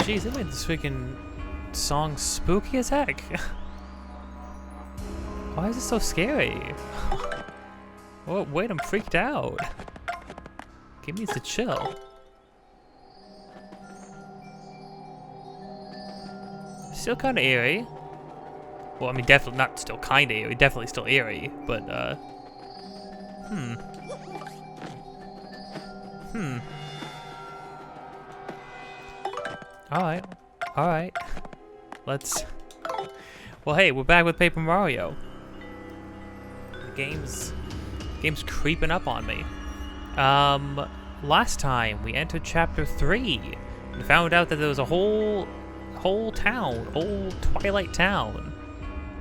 jeez, they made this freaking song spooky as heck. Why is it so scary? Oh, wait, I'm freaked out. Give me the chill. Still kind of eerie. Well, I mean, definitely not still kind of eerie. Definitely still eerie, but, Alright. Alright. Let's... Well, hey, we're back with Paper Mario. The game's creeping up on me. Last time we entered Chapter 3 and found out that there was a whole town, whole Twilight town.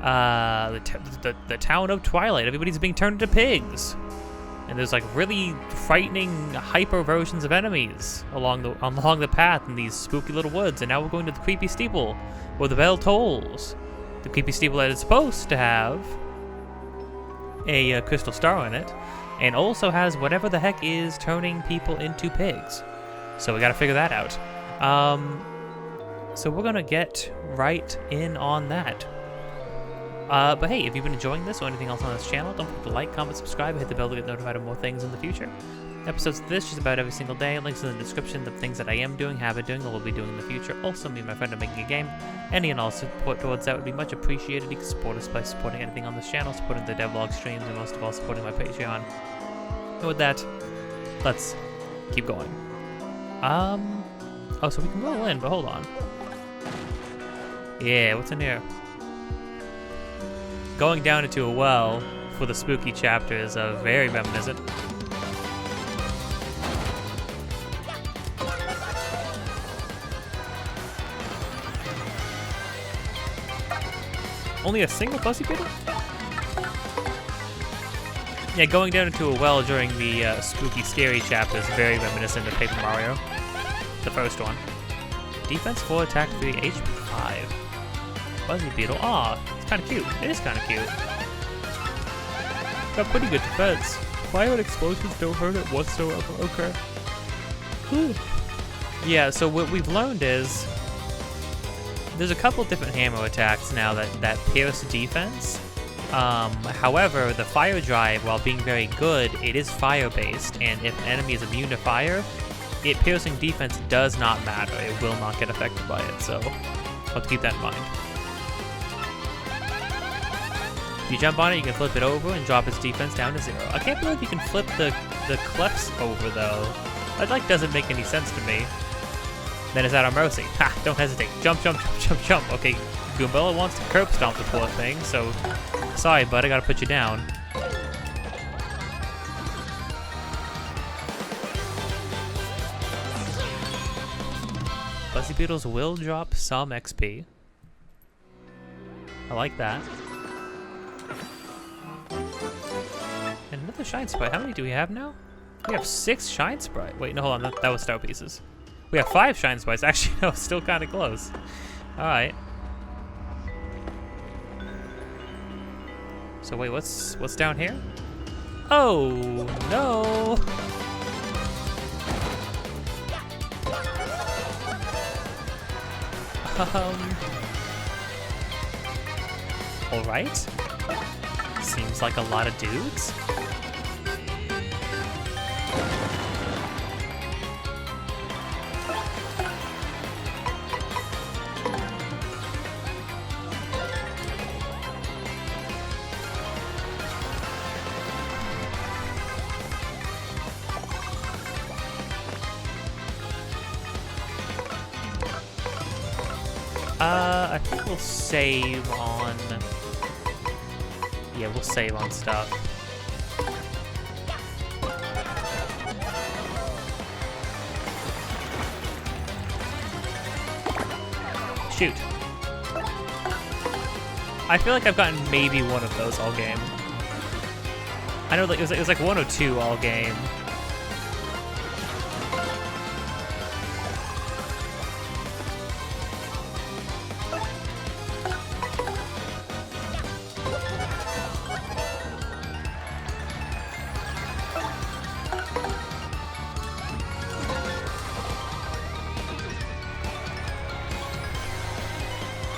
The town of Twilight. Everybody's being turned into pigs. And there's like really frightening hyper versions of enemies along the path in these spooky little woods. And now we're going to the creepy steeple where the bell tolls. The creepy steeple that is supposed to have a crystal star in it, and also has whatever the heck is turning people into pigs. So we gotta figure that out. So we're gonna get right in on that. But hey, if you've been enjoying this or anything else on this channel, don't forget to like, comment, subscribe, hit the bell to get notified of more things in the future. Episodes of this just about every single day. Links in the description of things that I am doing, have been doing, or will be doing in the future. Also, me and my friend are making a game. Any and all support towards that would be much appreciated. You can support us by supporting anything on this channel, supporting the devlog streams, and most of all, supporting my Patreon. And with that, let's keep going. Oh, so we can roll in, but hold on. Yeah, what's in here? Going down into a well for the spooky chapter is very reminiscent. Only a single Fuzzy Beetle? Yeah, going down into a well during the spooky, scary chapter is very reminiscent of Paper Mario. The first one. Defense 4, attack 3, HP 5. Fuzzy Beetle. Aw, it's kind of cute. It is kind of cute. Got pretty good defense. Fire and explosions don't hurt it whatsoever. Okay. Whew. Yeah, so what we've learned is there's a couple different hammer attacks now that pierce defense. However, the fire drive, while being very good, it is fire-based, and if an enemy is immune to fire, it piercing defense does not matter. It will not get affected by it, so let's keep that in mind. If you jump on it, you can flip it over and drop its defense down to 0. I can't believe you can flip the clefs over, though. That, like, doesn't make any sense to me. Then it's at our mercy. Ha! Don't hesitate. Jump, jump, jump, jump, jump. Okay, Goombella wants to curb stomp the poor thing, so... Sorry, bud, I gotta put you down. Fuzzy Beetles will drop some XP. I like that. And another Shine Sprite. How many do we have now? We have 6 Shine Sprite. Wait, no, hold on. That was Star Pieces. We have 5 Shine Sprites. Actually, no, still kind of close. Alright. So wait, what's down here? Oh, no! Alright. Seems like a lot of dudes. I think we'll save on... Yeah, we'll save on stuff. Shoot. I feel like I've gotten maybe one of those all game. I know, like, it was like 1 or 2 all game.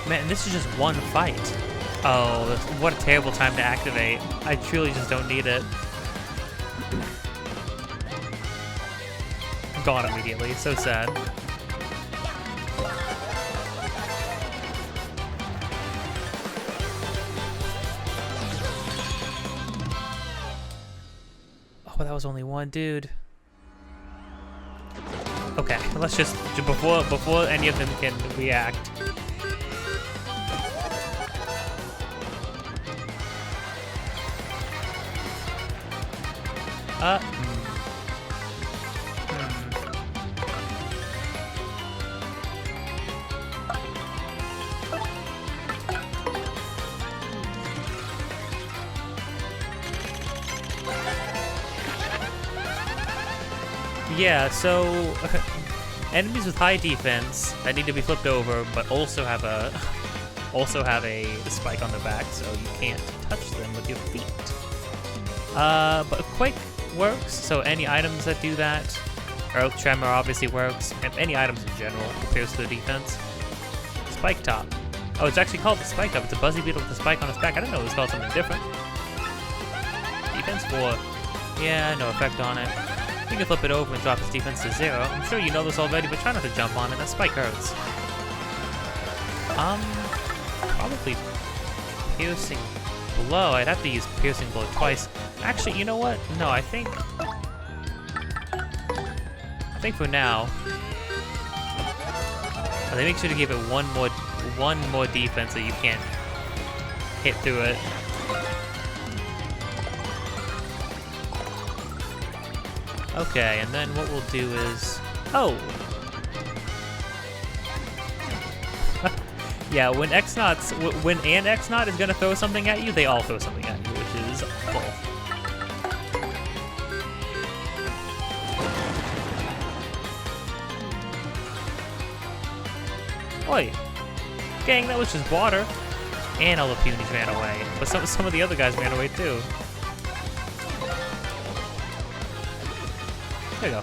Man, this is just one fight. Oh, what a terrible time to activate. I truly just don't need it. Gone immediately. So sad. Oh, that was only one dude. Okay, let's just before any of them can react. Yeah, so enemies with high defense that need to be flipped over, but also have a spike on their back, so you can't touch them with your feet. But Quake works, so any items that do that. Earth Tremor obviously works, and any items in general appears to the defense. Spike Top. Oh, it's actually called the Spike Top. It's a Buzzy Beetle with a spike on its back. I didn't know it was called something different. Defense 4. Yeah, no effect on it. You can flip it over and drop its defense to 0. I'm sure you know this already, but try not to jump on it. That spike hurts. Probably Piercing Blow. I'd have to use Piercing Blow twice. Actually, you know what? No, I think for now, they make sure to give it one more defense so you can't hit through it. Okay, and then what we'll do is... Oh! Yeah, when an X-Naut is gonna throw something at you, they all throw something at you, which is cool. Oi! Gang, that was just water. And all the punies ran away. But some of the other guys ran away too. There you go.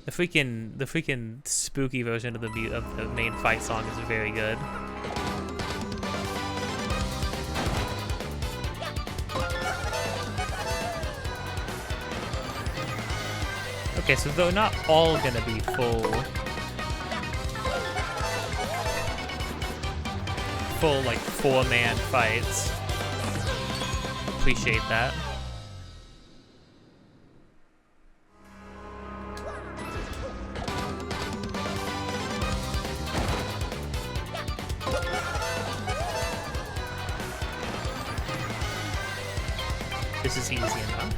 The freaking spooky version of the main fight song is very good. Okay, so they're not all gonna be full like 4-man fights. Appreciate that. This is easy enough.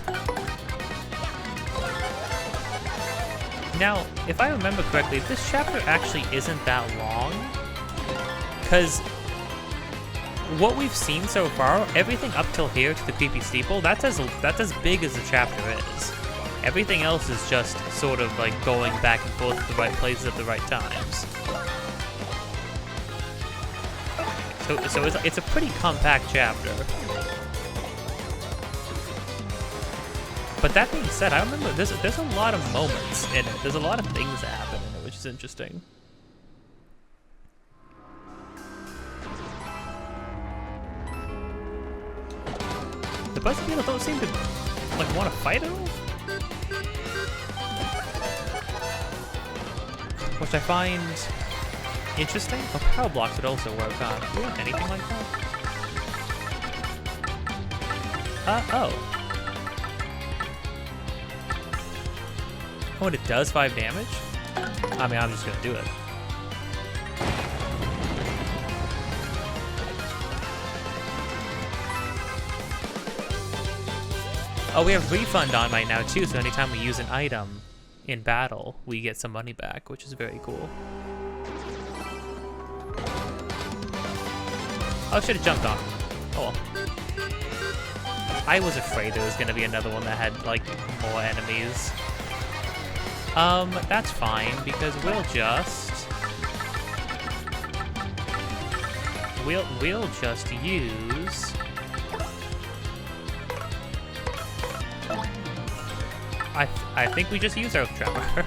Now, if I remember correctly, this chapter actually isn't that long, because what we've seen so far, everything up till here to the creepy steeple, that's as big as the chapter is. Everything else is just sort of like going back and forth to the right places at the right times. So it's a pretty compact chapter. But that being said, I remember there's a lot of moments in it. There's a lot of things that happen in it, which is interesting. The Buzzy Beetle don't seem to like want to fight at all, which I find interesting. Oh, power blocks would also work on. Do we have anything like that? Oh. Oh, and it does 5 damage? I mean, I'm just gonna do it. Oh, we have refund on right now too, so anytime we use an item in battle, we get some money back, which is very cool. Oh, I should have jumped on him. Oh well. I was afraid there was gonna be another one that had, like, more enemies. That's fine, because we'll just use... I think we just use Earth Tremor.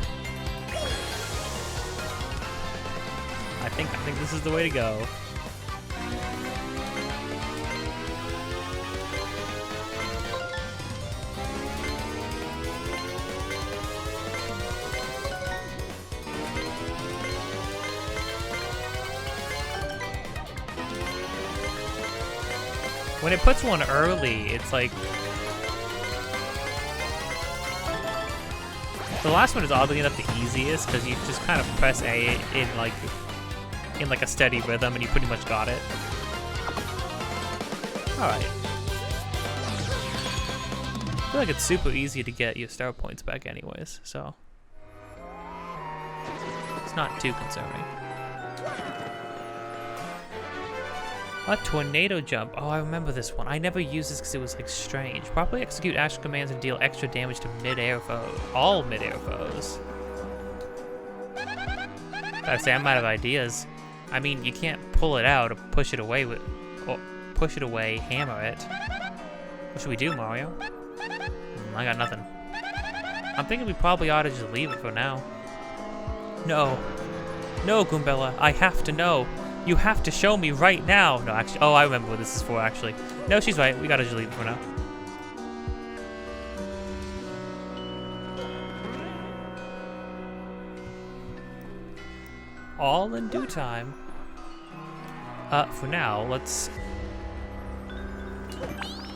think this is the way to go. When it puts one early, it's like... The last one is oddly enough the easiest, because you just kind of press A in like a steady rhythm, and you pretty much got it. Alright. I feel like it's super easy to get your star points back anyways, so... It's not too concerning. A tornado jump. Oh, I remember this one. I never used this because it was like strange. Properly execute action commands and deal extra damage to mid-air foes. All mid-air foes. Gotta say, I'm out of ideas. I mean, you can't pull it out or push it away with, or push it away, hammer it. What should we do, Mario? I got nothing. I'm thinking we probably ought to just leave it for now. No. No, Goombella. I have to know. You have to show me right now. No, actually, oh, I remember what this is for, actually. No, she's right. We gotta just leave it for now. All in due time. For now, let's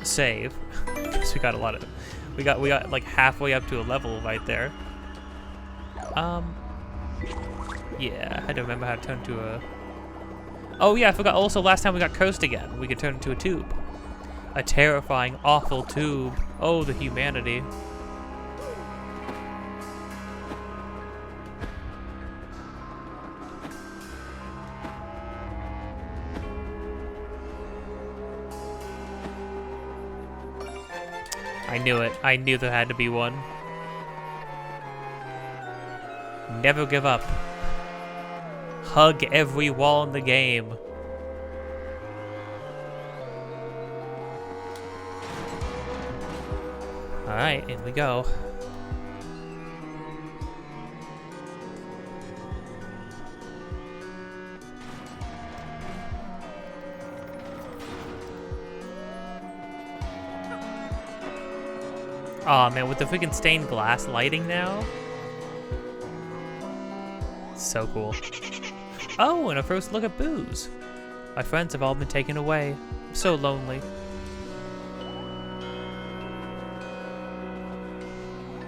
save. Because we got a lot of... We got like halfway up to a level right there. Yeah, I had to remember how to turn to a... Oh yeah, I forgot also last time we got cursed again. We could turn into a tube. A terrifying, awful tube. Oh, the humanity. I knew it. I knew there had to be one. Never give up. Hug every wall in the game. Alright, in we go. Aw, man, with the freaking stained glass lighting now? So cool. Oh, and a first look at Booze. My friends have all been taken away. I'm so lonely.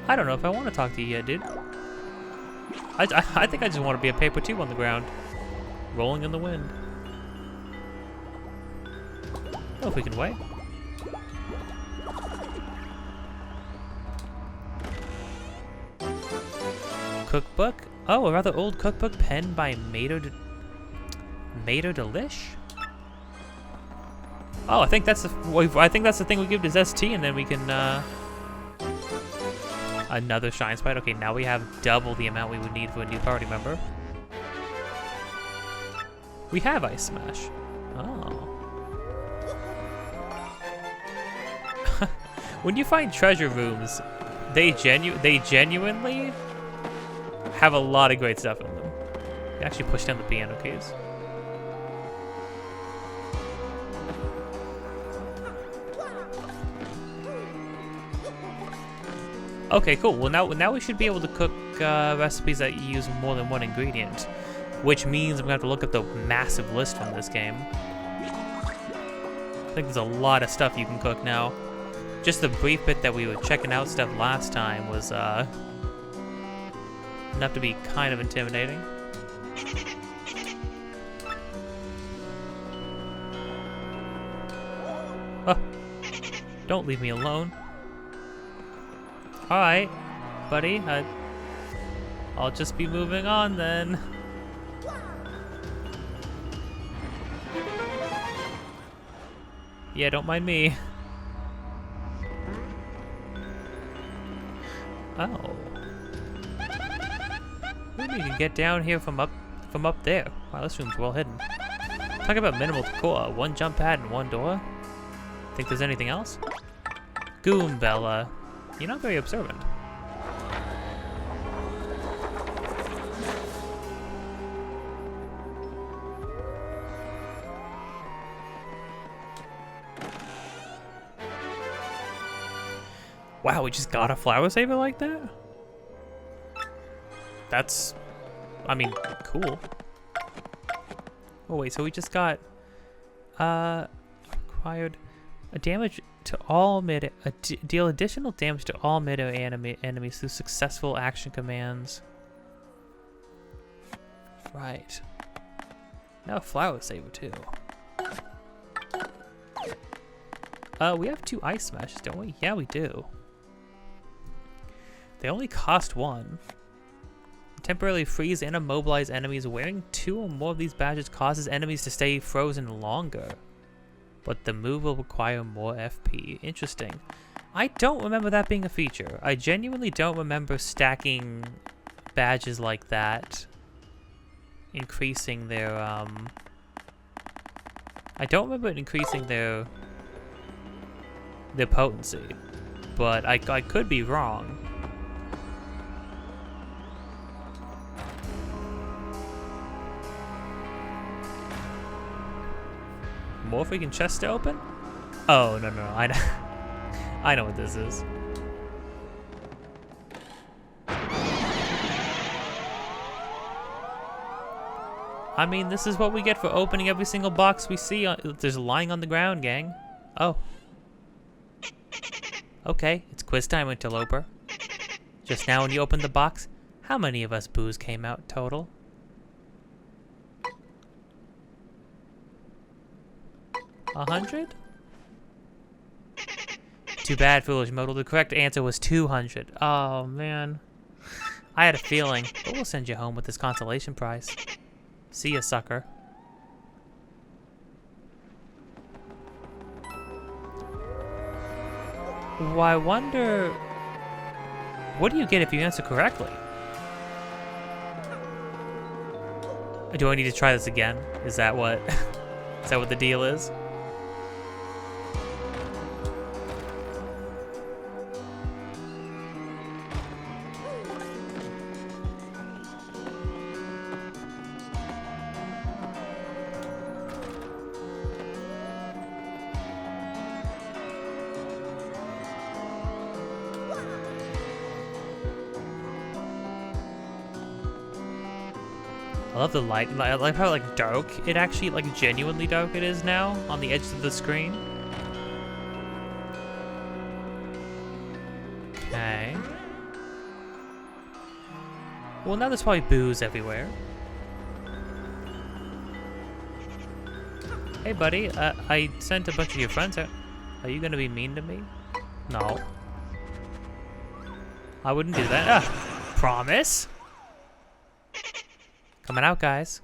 I don't know if I want to talk to you yet, dude. I think I just want to be a paper tube on the ground. Rolling in the wind. Oh, if we can wait. Cookbook? Oh, a rather old cookbook penned by Mater Delish? Oh, I think that's the thing we give to ST, and then we can another shine sprite. Okay, now we have double the amount we would need for a new party member. We have Ice Smash. Oh. When you find treasure rooms, they genuinely have a lot of great stuff in them. You actually push down the piano keys. Okay, cool. Well, now we should be able to cook recipes that use more than one ingredient, which means I'm gonna have to look up the massive list from this game. I think there's a lot of stuff you can cook now. Just the brief bit that we were checking out stuff last time was enough to be kind of intimidating. Oh, don't leave me alone. Alright, buddy, I'll just be moving on then. Yeah, don't mind me. Oh. Maybe you can get down here from up there. Wow, this room's well hidden. Talk about minimal decor. One jump pad and one door. Think there's anything else? Goombella. You're not very observant. Wow, we just got a flower saver like that? That's, I mean, cool. Oh wait, so we just got, acquired a damage to all deal additional damage to all enemies through successful action commands. Right. Now a flower saver too. We have 2 ice smashes, don't we? Yeah, we do. They only cost 1. Temporarily freeze and immobilize enemies. Wearing 2 or more of these badges causes enemies to stay frozen longer. But the move will require more FP. Interesting. I don't remember that being a feature. I genuinely don't remember stacking badges like that. Increasing their, I don't remember it increasing their potency. But I could be wrong. More freaking chests to open? Oh, no, I know. I know what this is. I mean, this is what we get for opening every single box we see. There's lying on the ground, gang. Oh. Okay, it's quiz time, Interloper. Just now when you opened the box, how many of us boos came out total? $100? Too bad, foolish modal. The correct answer was 200. Oh, man. I had a feeling, but we'll send you home with this consolation prize. See ya, sucker. Well, I wonder... What do you get if you answer correctly? Do I need to try this again? Is that what... Is that what the deal is? I love the light. I like how like dark it actually, like genuinely dark it is now on the edge of the screen. Okay. Well, now there's probably boos everywhere. Hey, buddy. I sent a bunch of your friends out. Are you gonna be mean to me? No. I wouldn't do that. Ah, promise? Coming out, guys.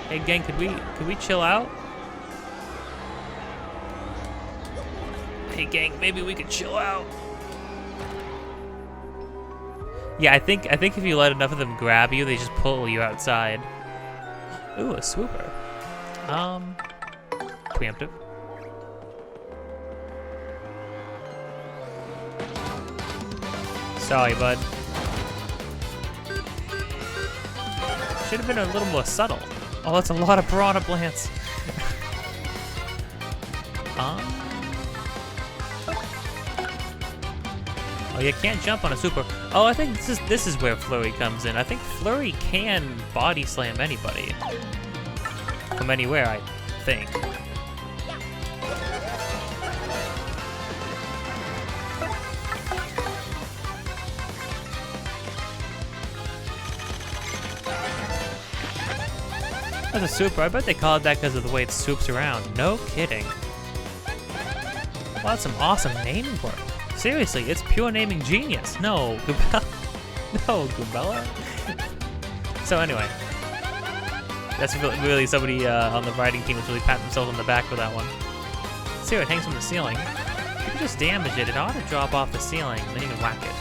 Hey, gang, could we chill out? Hey, gang, maybe we could chill out. Yeah, I think if you let enough of them grab you, they just pull you outside. Ooh, a swooper. Preemptive. Sorry, bud. Should have been a little more subtle. Oh, that's a lot of piranha plants. Oh, you can't jump on a super. Oh, I think this is where Flurry comes in. I think Flurry can body slam anybody from anywhere, I think. That's a super. I bet they call it that because of the way it swoops around. No kidding. Well, that's some awesome naming work. Seriously, it's pure naming genius. No, Goobella. No, Goobella. So anyway, that's really somebody on the writing team was really patting themselves on the back for that one. See, it hangs from the ceiling. If you just damage it, it ought to drop off the ceiling. Then you can whack it.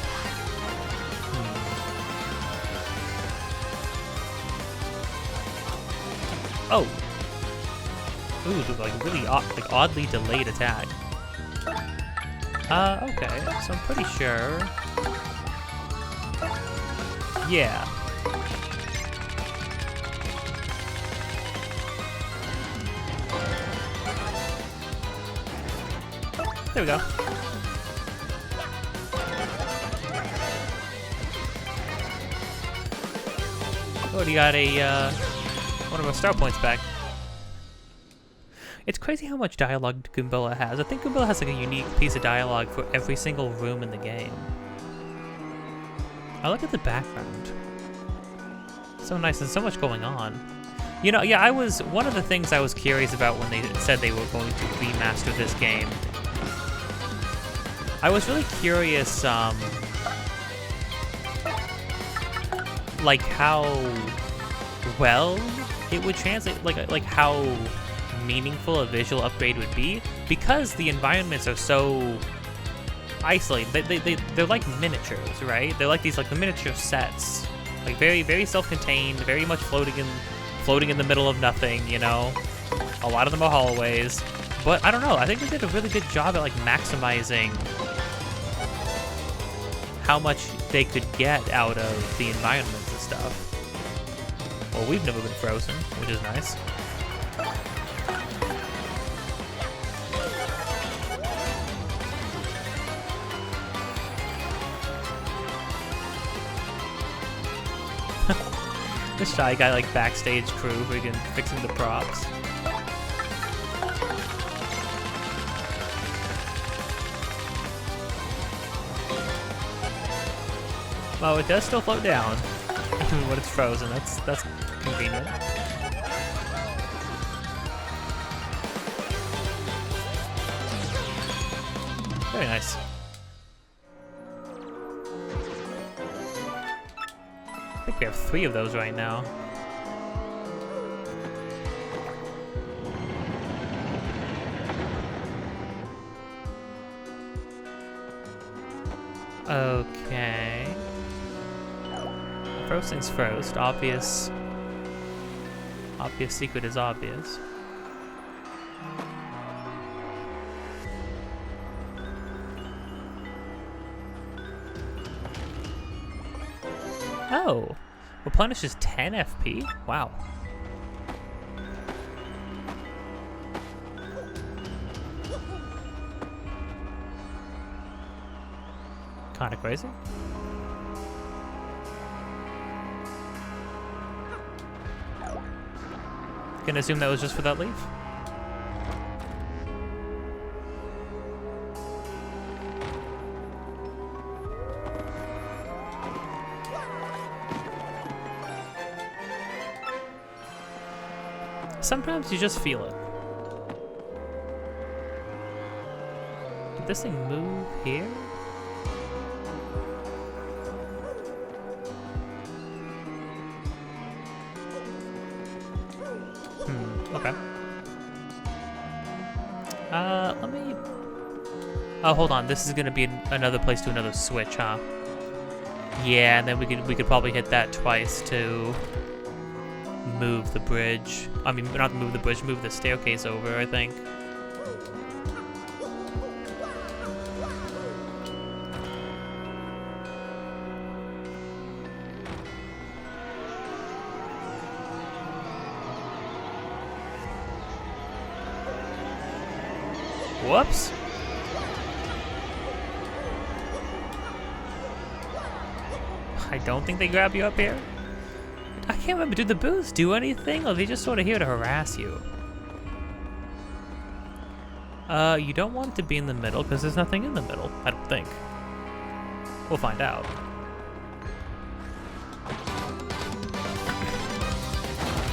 Oh. Ooh, like really oddly delayed attack. Okay, so I'm pretty sure. Yeah. There we go. Oh, you got a, one of our star points back. It's crazy how much dialogue Goombilla has. I think Goombilla has like a unique piece of dialogue for every single room in the game. I look at the background. So nice and so much going on. You know, yeah, one of the things I was curious about when they said they were going to remaster this game. I was really curious, like how well it would translate, like how meaningful a visual upgrade would be, because the environments are so isolated. They're like miniatures, right? They're like these the miniature sets, like very self-contained, very much floating in the middle of nothing. You know, a lot of them are hallways, but I don't know. I think they did a really good job at maximizing how much they could get out of the environments and stuff. Well, we've never been frozen, which is nice. This Shy Guy backstage crew freaking fixing the props. Oh, it does still float down, even when it's frozen. That's convenient. Very nice. I think we have 3 of those right now. Okay. First things first, obvious secret is obvious. Oh, replenishes 10 FP? Wow. Kinda crazy. Gonna assume that was just for that leaf. Sometimes you just feel it. Did this thing move here? Okay. Let me... Oh, hold on. This is gonna be another place to another switch, huh? Yeah, and then we could probably hit that twice to move the bridge. I mean, not move the bridge, move the staircase over, I think. Whoops. I don't think they grab you up here. I can't remember, do the booths do anything, or are they just sort of here to harass you? You don't want to be in the middle, because there's nothing in the middle, I don't think. We'll find out.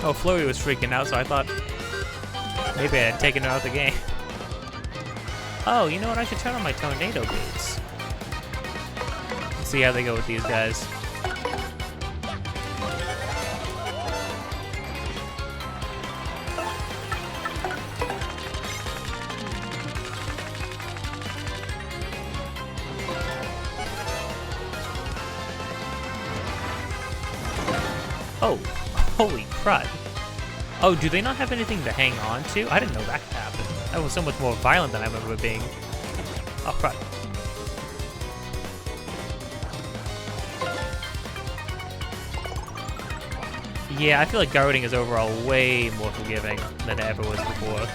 Oh, Flurry was freaking out, so I thought maybe I had taken her out of the game. Oh, you know what? I should turn on my tornado boots. Let's see how they go with these guys. Oh, holy crud. Oh, do they not have anything to hang on to? I didn't know that could happen. That was so much more violent than I remember it being. Oh, crud. Yeah, I feel like guarding is overall way more forgiving than it ever was before.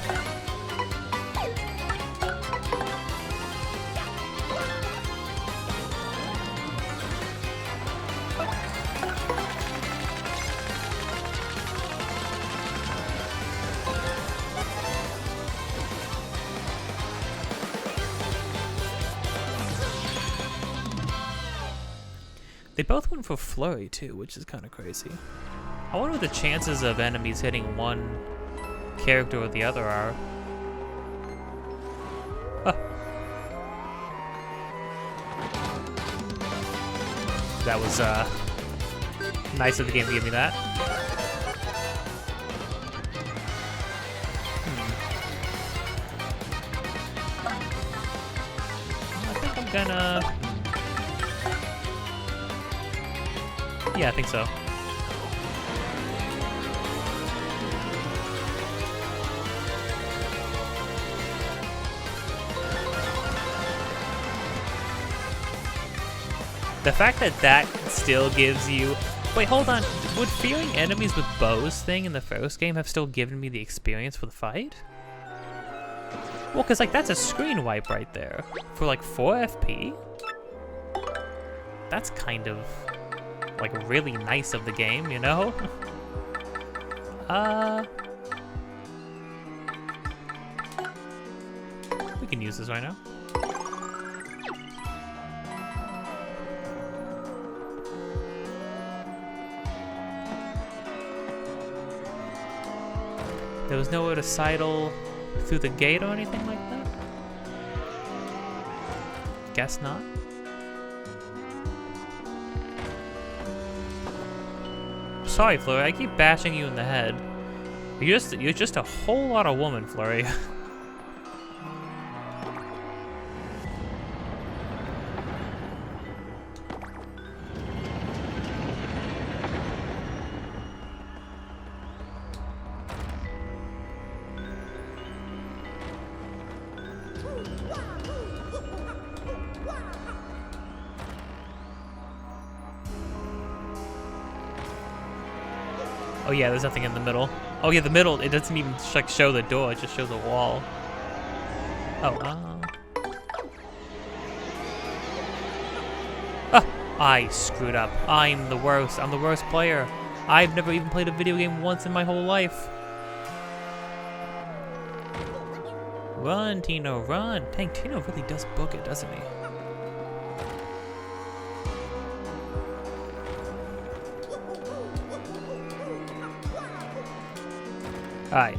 They both went for flurry too, which is kind of crazy. I wonder what the chances of enemies hitting one character or the other are. Huh. That was nice of the game to give me that. I think I'm gonna... Yeah, I think so. The fact that that still gives you... Wait, hold on. Would fearing enemies with bows thing in the first game have still given me the experience for the fight? Well, because, like, that's a screen wipe right there. For, like, 4 FP? That's kind of, like, really nice of the game, you know? We can use this right now. There was nowhere to sidle through the gate or anything like that? Guess not. Sorry, Flurry, I keep bashing you in the head. You're just a whole lot of woman, Flurry. Oh yeah, there's nothing in the middle. Oh yeah, the middle, it doesn't even like show the door, it just shows a wall. Oh, I screwed up. I'm the worst. I'm the worst player. I've never even played a video game once in my whole life. Run, Tino, run. Dang, Tino really does book it, doesn't he? Alright.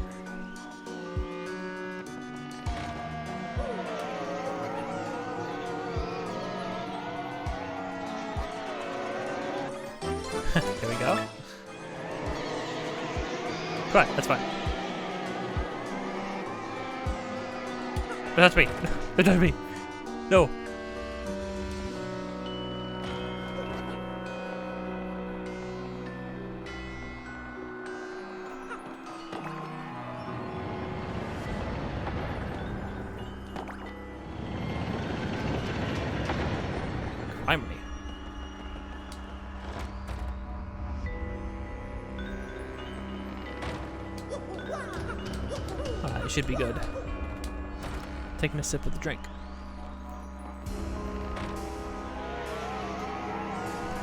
There we go. Go ahead, that's fine. Don't touch me! Don't touch me! No! Climb me. Alright, it should be good. Taking a sip of the drink.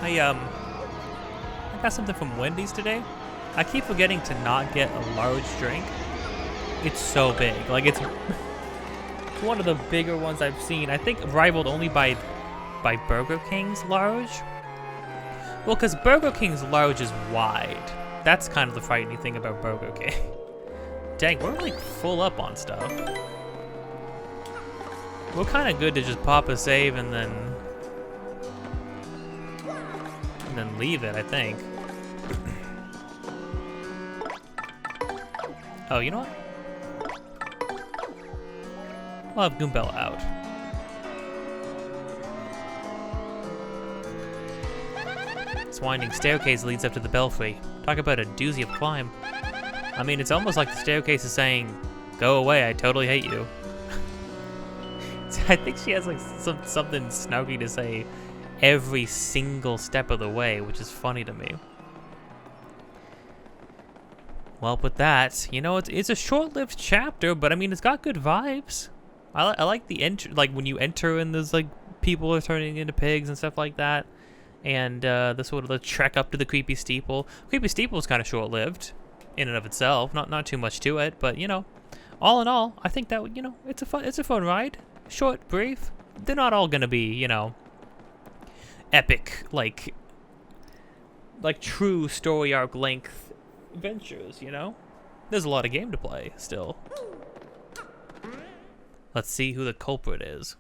I got something from Wendy's today. I keep forgetting to not get a large drink. It's so big. Like, it's one of the bigger ones I've seen. I think rivaled only by Burger King's large. Well, because Burger King's large is wide. That's kind of the frightening thing about Burger King. Dang, we're like full up on stuff. We're kind of good to just pop a save and then leave it, I think. Oh, you know what? I'll have Goombella out. This winding staircase leads up to the belfry. Talk about a doozy of climb. I mean, it's almost like the staircase is saying, "Go away, I totally hate you." I think she has like something snarky to say every single step of the way, which is funny to me. Well, with that, you know, it's a short-lived chapter, but I mean, it's got good vibes. I like the like when you enter and there's like people are turning into pigs and stuff like that, and the sort of the trek up to the creepy steeple. Creepy steeple is kind of short-lived in and of itself, not too much to it, but you know, all in all, I think that, you know, it's a fun ride. Short, brief. They're not all gonna be, you know, epic, like like true story arc length adventures, you know? There's a lot of game to play still. Let's see who the culprit is.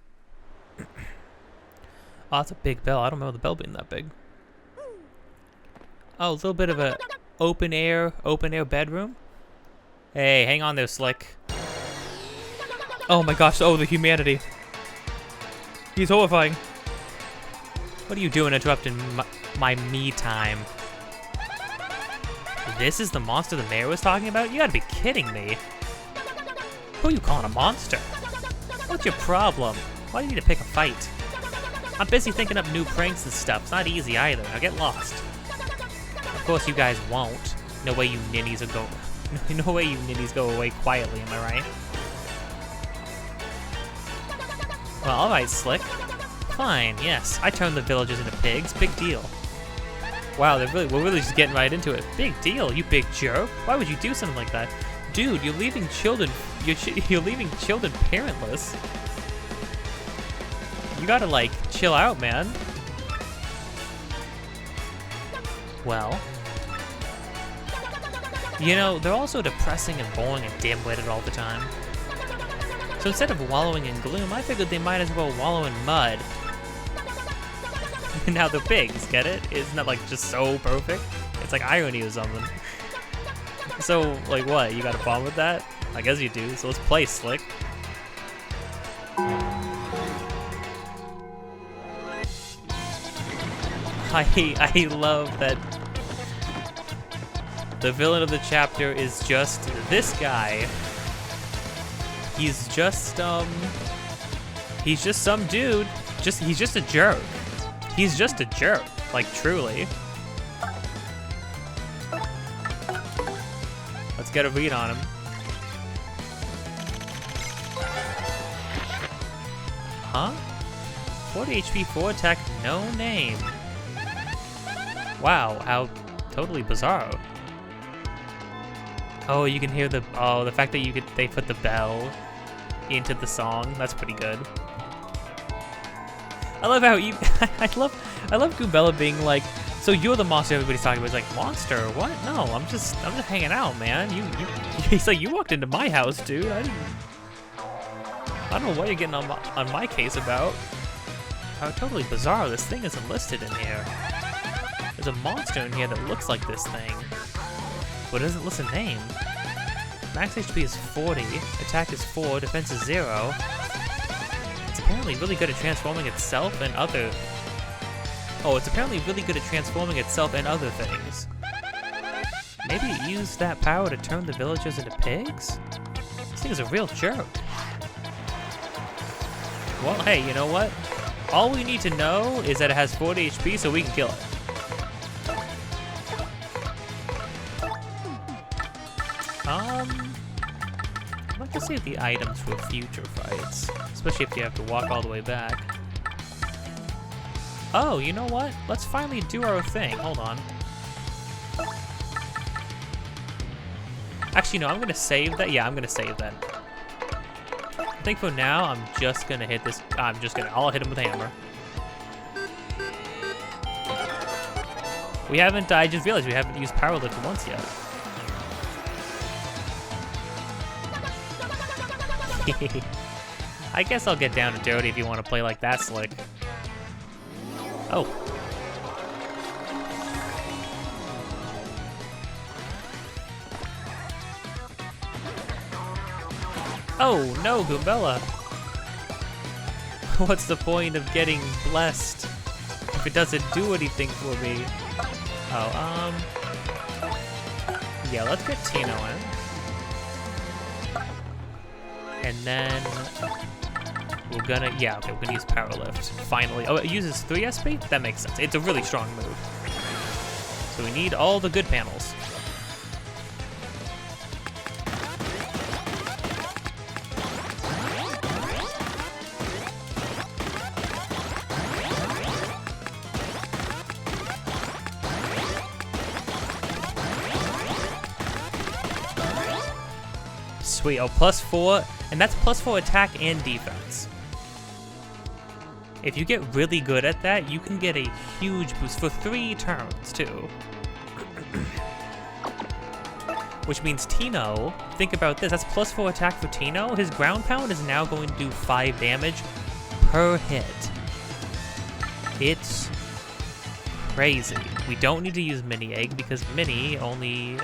Oh, that's a big bell. I don't remember the bell being that big. Oh, a little bit of a open air bedroom. Hey, hang on there, Slick. Oh my gosh, oh, the humanity. He's horrifying. What are you doing interrupting my me time? This is the monster the mayor was talking about? You gotta be kidding me. Who are you calling a monster? What's your problem? Why do you need to pick a fight? I'm busy thinking up new pranks and stuff. It's not easy either. Now get lost. Of course you guys won't. No way you ninnies will go. No way you ninnies go away quietly, am I right? Well, alright, Slick. Fine, yes. I turned the villagers into pigs. Big deal. Wow, we're really just getting right into it. Big deal, you big jerk. Why would you do something like that? Dude, you're leaving children. You're leaving children parentless. You gotta, like, chill out, man. Well, you know, they're also depressing and boring and dim-witted all the time. So instead of wallowing in gloom, I figured they might as well wallow in mud. Now they're pigs, get it? Isn't that, like, just so perfect? It's like irony or something. So, like, what? You got a problem with that? I guess you do, so let's play, Slick. I love that the villain of the chapter is just this guy. He's just some dude. He's just a jerk. He's just a jerk, like truly. Let's get a read on him. Huh? 40 HP, 4 attack, no name. Wow, how totally bizarre. Oh, you can hear the fact that they put the bell into the song. That's pretty good. I love how I love Goombella being like, so you're the monster everybody's talking about. He's like, monster? What? No, I'm just hanging out, man. He's like, you walked into my house, dude. I don't know what you're getting on my case about. How totally bizarre. This thing isn't listed in here. There's a monster in here that looks like this thing, but it doesn't list a name. Max HP is 40, attack is 4, defense is 0. It's apparently really good at transforming itself and other... Oh, it's apparently really good at transforming itself and other things. Maybe it used that power to turn the villagers into pigs? This thing is a real jerk. Well, hey, you know what? All we need to know is that it has 40 HP so we can kill it. I'd like to save the items for future fights, especially if you have to walk all the way back. Oh, you know what? Let's finally do our thing. Hold on. Actually, no, I'm gonna save that. Yeah, I'm gonna save that. I think for now, I'm just gonna hit this. I'll hit him with a hammer. I just realized we haven't used Power Lift once yet. I guess I'll get down and dirty if you want to play like that, Slick. Oh. Oh, no, Goombella. What's the point of getting blessed if it doesn't do anything for me? Oh, yeah, let's get Tino in. And then we're gonna use Power Lift, finally. Oh, it uses 3 SP? That makes sense. It's a really strong move. So we need all the good panels. Sweet, oh, +4, and that's +4 attack and defense. If you get really good at that, you can get a huge boost for 3 turns, too. which means Tino, think about this, that's +4 attack for Tino. His ground pound is now going to do 5 damage per hit. It's crazy. We don't need to use Mini Egg because Mini only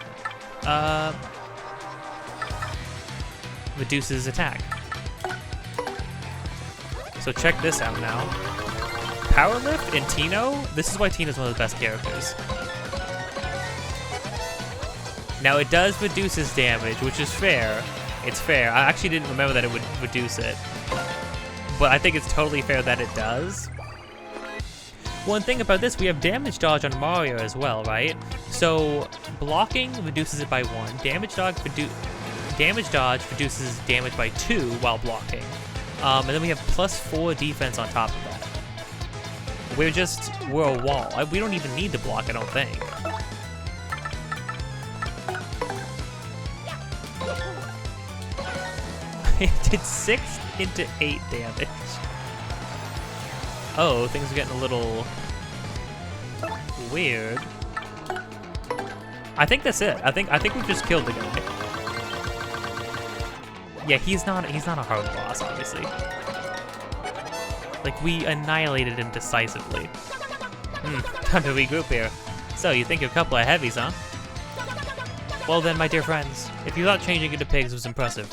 reduces attack. So check this out now. Power Lift and Tino, this is why Tino's one of the best characters. Now it does reduce his damage, which is fair. It's fair. I actually didn't remember that it would reduce it. But I think it's totally fair that it does. One thing about this, we have damage dodge on Mario as well, right? So blocking reduces it by 1. Damage dodge reduces damage by 2 while blocking. And then we have +4 defense on top of that. We're a wall. We don't even need to block, I don't think. It did 6 into 8 damage. Oh, things are getting a little weird. I think that's it. I think we've just killed the guy. Yeah, he's not a hard boss, obviously. Like, we annihilated him decisively. Time to regroup here. So, you think you're a couple of heavies, huh? Well then, my dear friends, if you thought changing into pigs was impressive,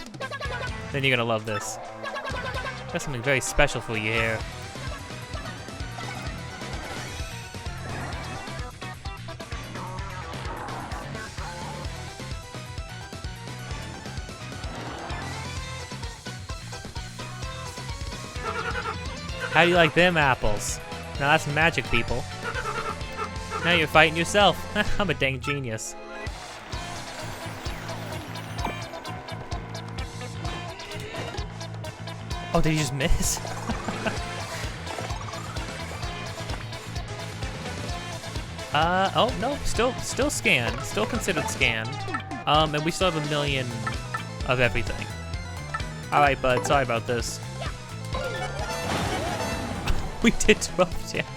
then you're gonna love this. Got something very special for you here. How do you like them apples? Now that's magic, people. Now you're fighting yourself. I'm a dang genius. Oh, did he just miss? Oh, no, still scanned. Still considered scanned. And we still have 1 million of everything. Alright, bud, sorry about this. We did 12 damage.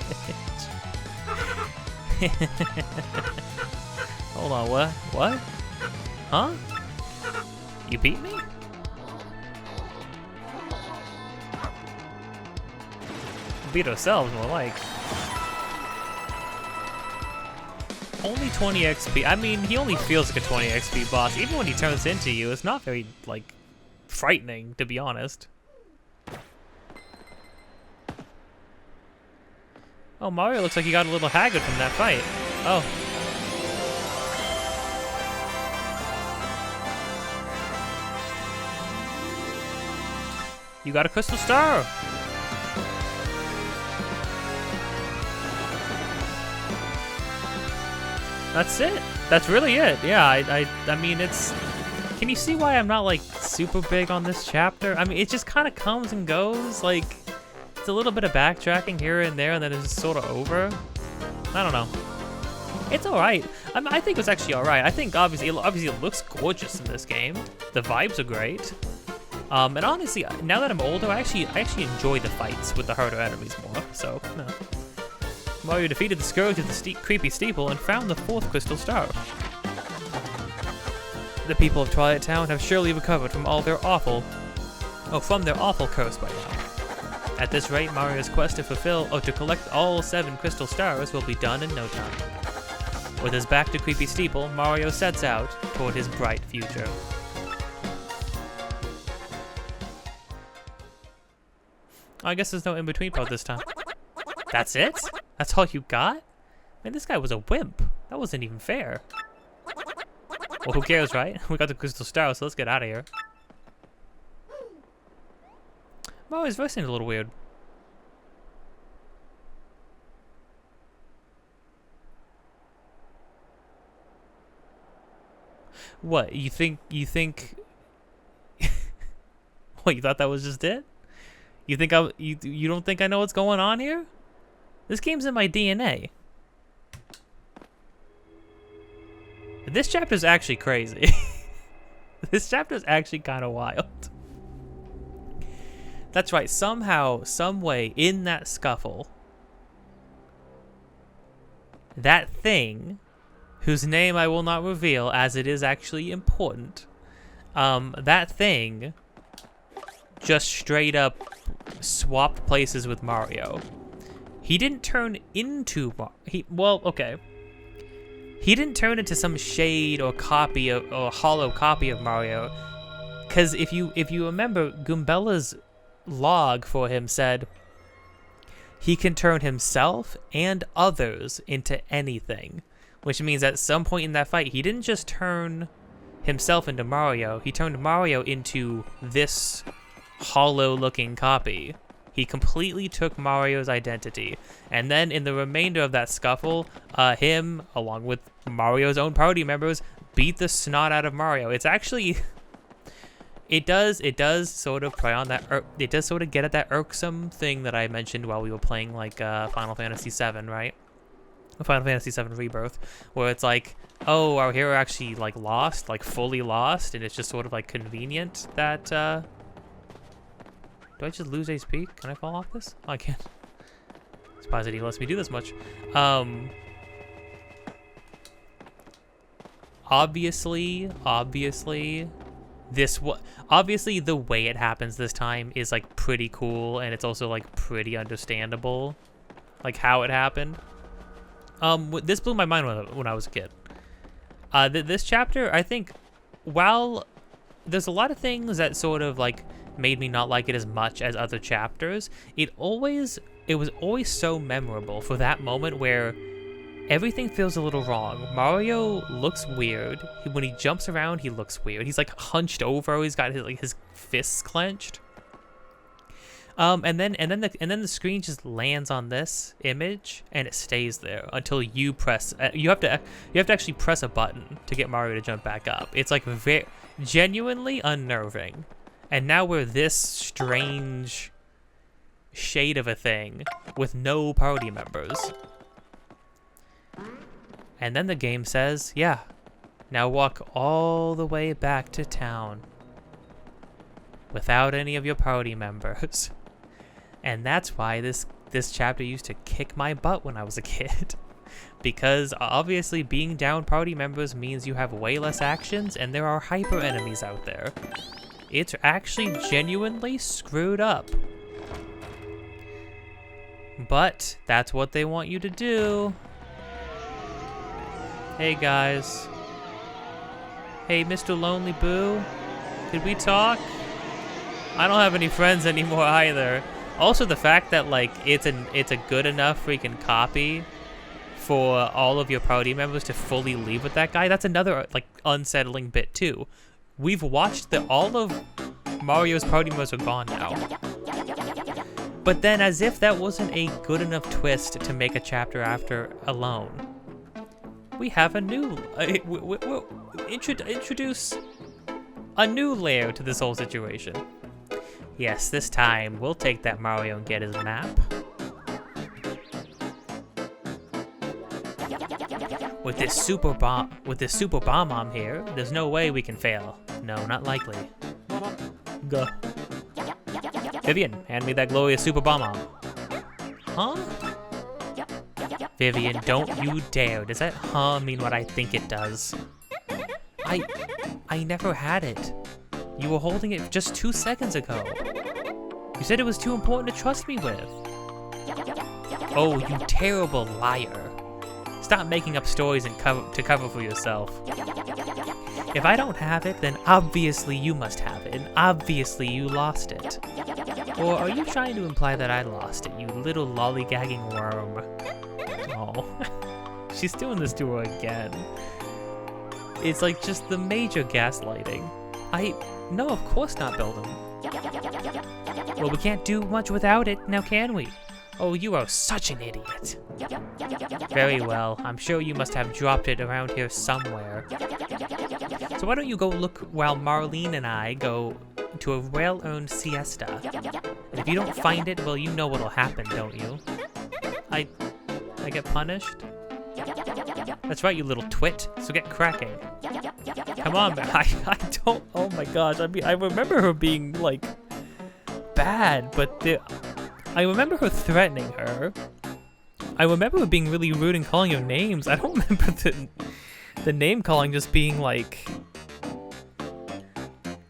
Hold on, what? What? Huh? You beat me? Beat ourselves, more like. Only 20 XP. I mean, he only feels like a 20 XP boss. Even when he turns into you, it's not very, like, frightening, to be honest. Oh, Mario looks like he got a little haggard from that fight. Oh. You got a crystal star! That's it. That's really it. Yeah, I mean, it's... Can you see why I'm not, like, super big on this chapter? I mean, it just kind of comes and goes, like... It's a little bit of backtracking here and there, and then it's sort of over. I don't know. It's alright. I think it was actually alright. I think obviously it looks gorgeous in this game. The vibes are great. And honestly, now that I'm older, I actually enjoy the fights with the harder enemies more. So, no. Mario defeated the Scourge of the creepy steeple and found the 4th crystal star. The people of Twilight Town have surely recovered from their awful curse by now. At this rate, Mario's quest to collect all 7 crystal stars will be done in no time. With his back to creepy steeple, Mario sets out toward his bright future. I guess there's no in-between part this time. That's it? That's all you got? Man, this guy was a wimp. That wasn't even fair. Well, who cares, right? We got the crystal star, so let's get out of here. Mario's voice seems a little weird. What, you think... What, you thought that was just it? You think you don't think I know what's going on here? This game's in my DNA. This chapter's actually crazy. This chapter's actually kind of wild. That's right, somehow, some way, in that scuffle, that thing whose name I will not reveal as it is actually important, that thing just straight up swapped places with Mario. He didn't turn into he didn't turn into some shade or copy or hollow copy of Mario, because if you remember, Goombella's log for him said he can turn himself and others into anything, which means at some point in that fight he didn't just turn himself into Mario, he turned Mario into this hollow looking copy. He completely took Mario's identity, and then in the remainder of that scuffle, him, along with Mario's own party members, beat the snot out of Mario. It's actually, it does sort of play on that, it does sort of get at that irksome thing that I mentioned while we were playing, like, Final Fantasy VII, right? Final Fantasy VII Rebirth, where it's like, oh, our hero actually, like, lost, like, fully lost, and it's just sort of, like, convenient that, do I just lose HP? Can I fall off this? Oh, I can't. Surprised that he lets me do this much. Obviously, obviously the way it happens this time is like pretty cool, and it's also like pretty understandable, like how it happened. This blew my mind when I was a kid. This chapter, I think, while there's a lot of things that sort of like made me not like it as much as other chapters, it was always so memorable for that moment where everything feels a little wrong. Mario looks weird. When he jumps around, he looks weird. He's like hunched over. He's got his fists clenched. And then the screen just lands on this image and it stays there until you press. You have to actually press a button to get Mario to jump back up. It's like genuinely unnerving. And now we're this strange shade of a thing with no party members. And then the game says, yeah, now walk all the way back to town without any of your party members. And that's why this chapter used to kick my butt when I was a kid. Because obviously being down party members means you have way less actions and there are hyper enemies out there. It's actually genuinely screwed up. But that's what they want you to do. Hey guys. Hey Mr. Lonely Boo. Could we talk? I don't have any friends anymore either. Also the fact that like it's a good enough freaking copy for all of your party members to fully leave with that guy, that's another like unsettling bit too. We've watched that all of Mario's party members are gone now. But then, as if that wasn't a good enough twist to make a chapter after alone, we have a new, we'll introduce a new layer to this whole situation. Yes, this time we'll take that Mario and get his map. With this super bomb here, there's no way we can fail. No, not likely. Go. Vivian, hand me that glorious super bomb. Huh? Vivian, don't you dare. Does that huh mean what I think it does? I never had it. You were holding it just 2 seconds ago. You said it was too important to trust me with. Oh, you terrible liar. Stop making up stories and to cover for yourself. If I don't have it, then obviously you must have it, and obviously you lost it. Or are you trying to imply that I lost it, you little lollygagging worm? Oh, she's doing this to her again. It's like just the major gaslighting. No, of course not, Belden. Well, we can't do much without it, now can we? Oh, you are such an idiot. Very well, I'm sure you must have dropped it around here somewhere. So why don't you go look while Marlene and I go to a well-earned siesta. And if you don't find it, well, you know what'll happen, don't you? I get punished? That's right, you little twit, so get cracking. Come on, man. I don't, oh my gosh, I remember her being, like, bad, but I remember her threatening her. I remember her being really rude and calling her names. I don't remember The name calling just being like...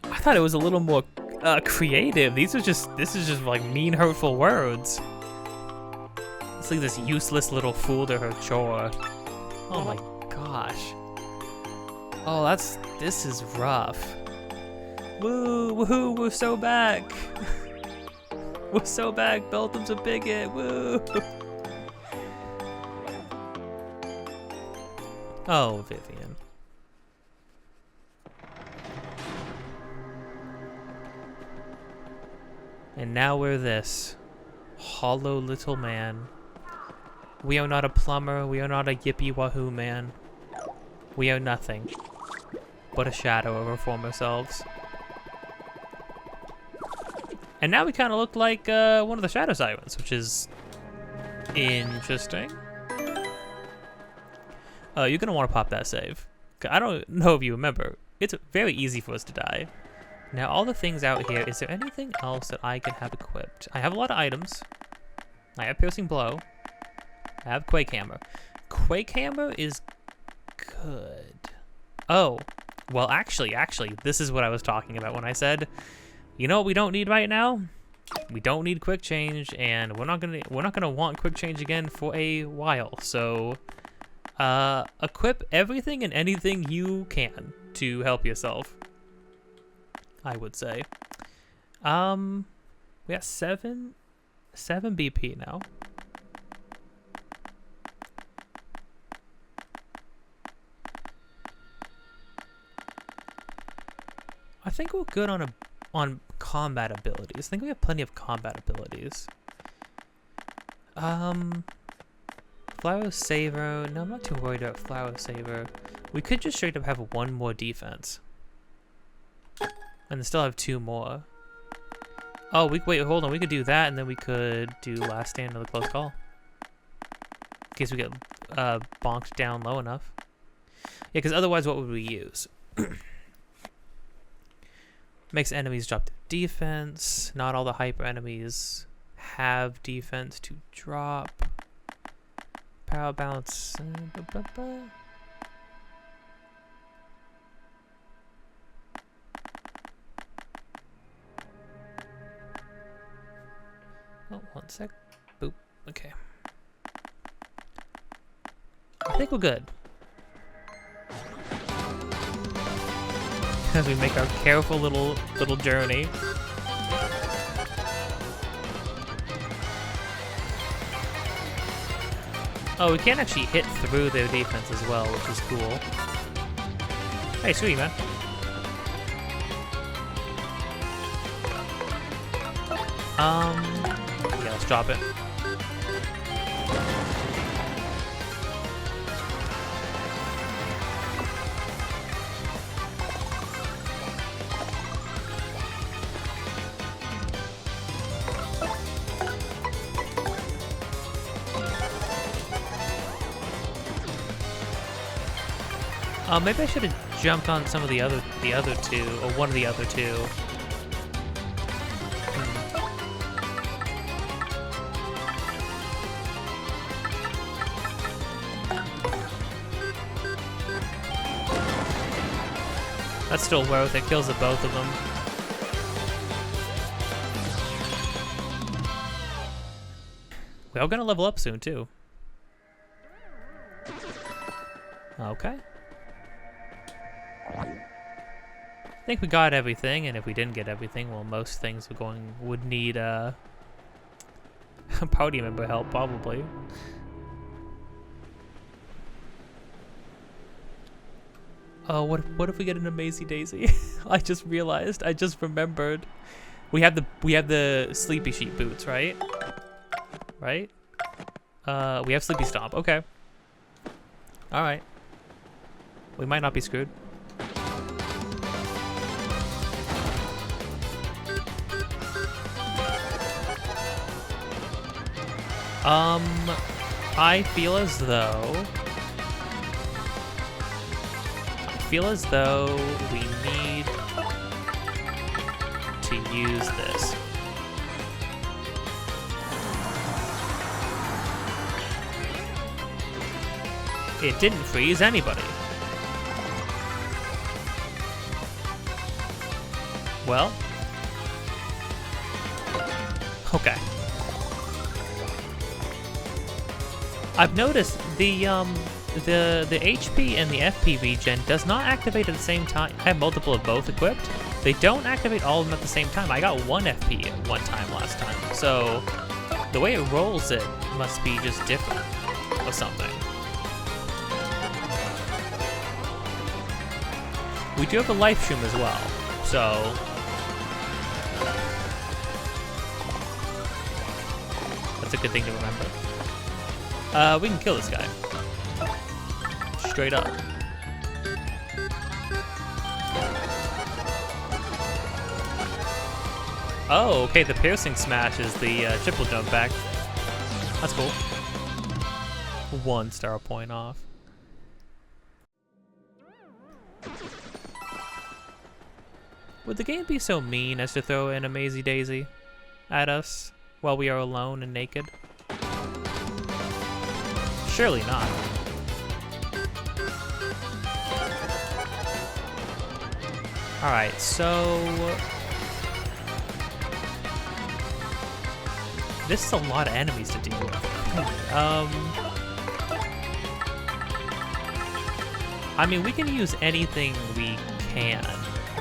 I thought it was a little more creative. This is just like mean, hurtful words. It's like this useless little fool to her chore. Oh my gosh. Oh, this is rough. Woo, woohoo, we're so back. We're so back, Beltham's a bigot, woo. Oh, Vivian. And now we're this. Hollow little man. We are not a plumber, we are not a yippee wahoo man. We are nothing but a shadow of our former selves. And now we kind of look like one of the Shadow Sirens, which is interesting. You're gonna want to pop that save. I don't know if you remember. It's very easy for us to die. Now all the things out here, is there anything else that I can have equipped? I have a lot of items. I have Piercing Blow. I have Quake Hammer. Quake Hammer is good. Oh, well actually, this is what I was talking about when I said, you know what we don't need right now? We don't need quick change, and we're not gonna want quick change again for a while. So, equip everything and anything you can to help yourself, I would say. We got 7 BP now. I think we're good on combat abilities. I think we have plenty of combat abilities. Flower Saver. No, I'm not too worried about Flower Saver. We could just straight up have 1 more defense. And then still have 2 more. Oh, wait, hold on. We could do that, and then we could do Last Stand of the Close Call. In case we get bonked down low enough. Yeah, because otherwise what would we use? Makes enemies drop their defense. Not all the hyper enemies have defense to drop. Power bounce. Oh, 1 sec. Boop. Okay. I think we're good. As we make our careful little journey. Oh, we can actually hit through their defense as well, which is cool. Hey, sweet man. Yeah, let's drop it. Maybe I should have jumped on some of the other 2, or one of the other 2. That's still worth it. Kills the both of them. We're all gonna level up soon too. Okay. I think we got everything, and if we didn't get everything, well, most things would need party member help, probably. Oh, what if we get an Amazing Daisy? I just remembered. We have the Sleepy Sheep boots, right? Right? We have Sleepy Stomp. Okay. All right. We might not be screwed. I feel as though we need to use this. It didn't freeze anybody. Well. Okay. I've noticed the HP and the FP regen does not activate at the same time. I have multiple of both equipped. They don't activate all of them at the same time. I got 1 FP at one time last time. So the way it rolls it must be just different or something. We do have a life stream as well, so that's a good thing to remember. We can kill this guy. Straight up. Oh, okay, the piercing smash is the triple jump back. That's cool. 1 star point off. Would the game be so mean as to throw in a Mazy Daisy at us while we are alone and naked? Surely not. Alright, so this is a lot of enemies to deal with. I mean, we can use anything we can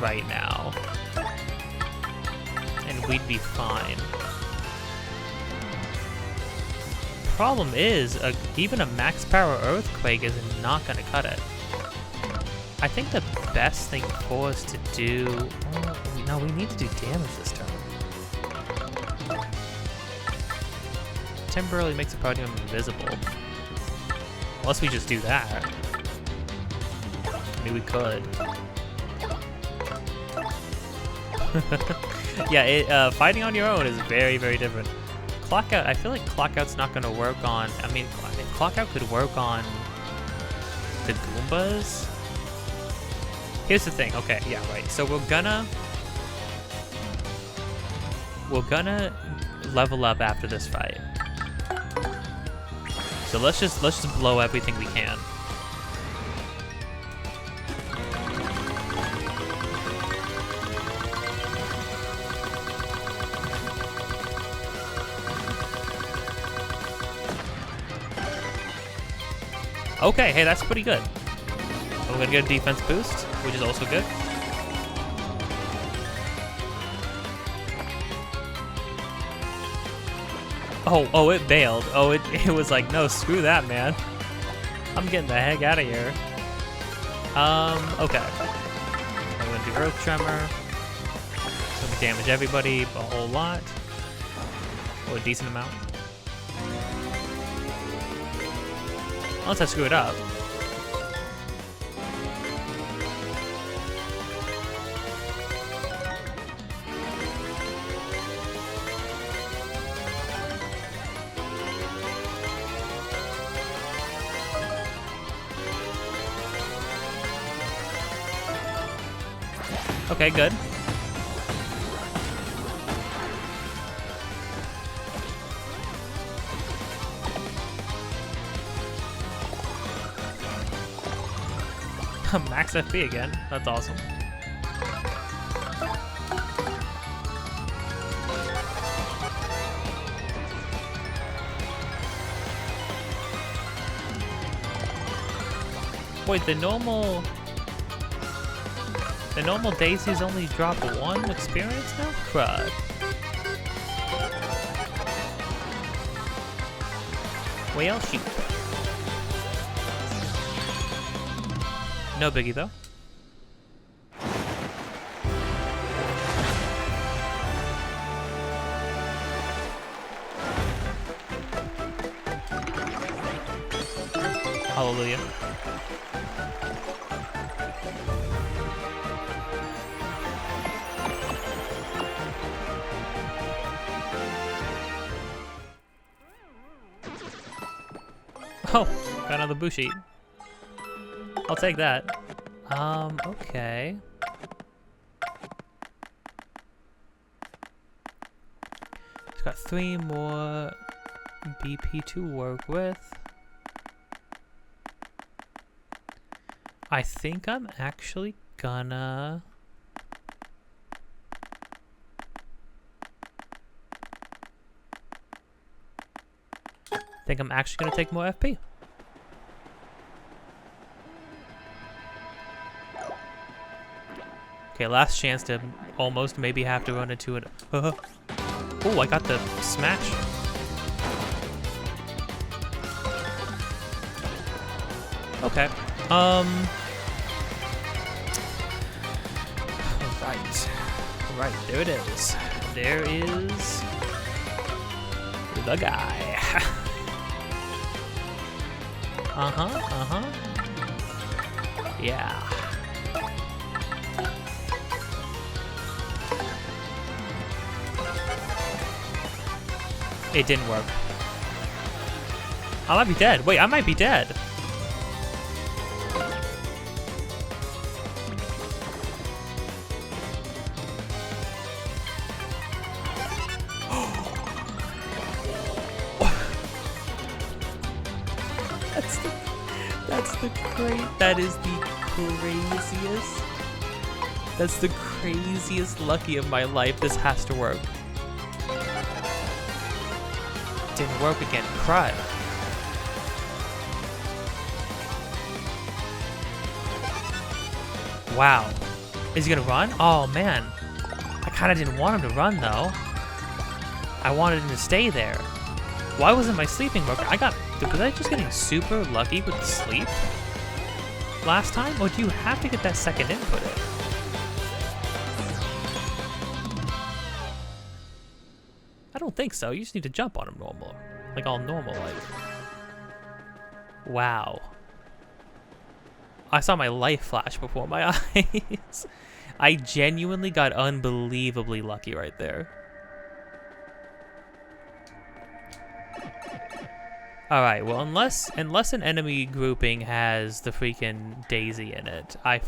right now, and we'd be fine. Problem is, even a max power earthquake is not gonna cut it. I think the best thing for us to do... Oh, no, we need to do damage this turn. Temporarily makes the podium invisible. Unless we just do that. I mean, we could. Yeah, fighting on your own is very, very different. Clockout, I feel like Clockout's not going to work on... I mean, Clockout could work on the Goombas. Here's the thing. Okay, yeah, right. So we're gonna level up after this fight. So let's just blow everything we can. Okay, hey, that's pretty good. We're gonna get a defense boost, which is also good. Oh, it bailed. Oh, it was like, no, screw that, man. I'm getting the heck out of here. Okay. I'm gonna do Earth Tremor. It's gonna damage everybody a whole lot. Or a decent amount. Unless I screw it up. Okay, good. Max FP again. That's awesome. Wait, the normal daisies only drop 1 experience now? Crud. Well, shoot. No biggie, though. Hallelujah. Oh, got another Bushi. I'll take that. Okay. It's got 3 more BP to work with. I think I'm actually gonna think I'm actually gonna take more FP. Okay, last chance to almost maybe have to run into it. Oh, I got the smash. Okay. Right, there it is. There is the guy. Yeah. It didn't work. I might be dead. Wait, I might be dead. That is the craziest. That's the craziest lucky of my life. This has to work. Didn't work again. Crud. Wow. Is he gonna run? Oh man. I kinda didn't want him to run though. I wanted him to stay there. Why wasn't my sleeping working? Was I just getting super lucky with the sleep last time? Or do you have to get that second input in? I don't think so. You just need to jump on him normal. Like all normal like. Wow. I saw my life flash before my eyes. I genuinely got unbelievably lucky right there. Alright, well, unless an enemy grouping has the freaking Daisy in it, I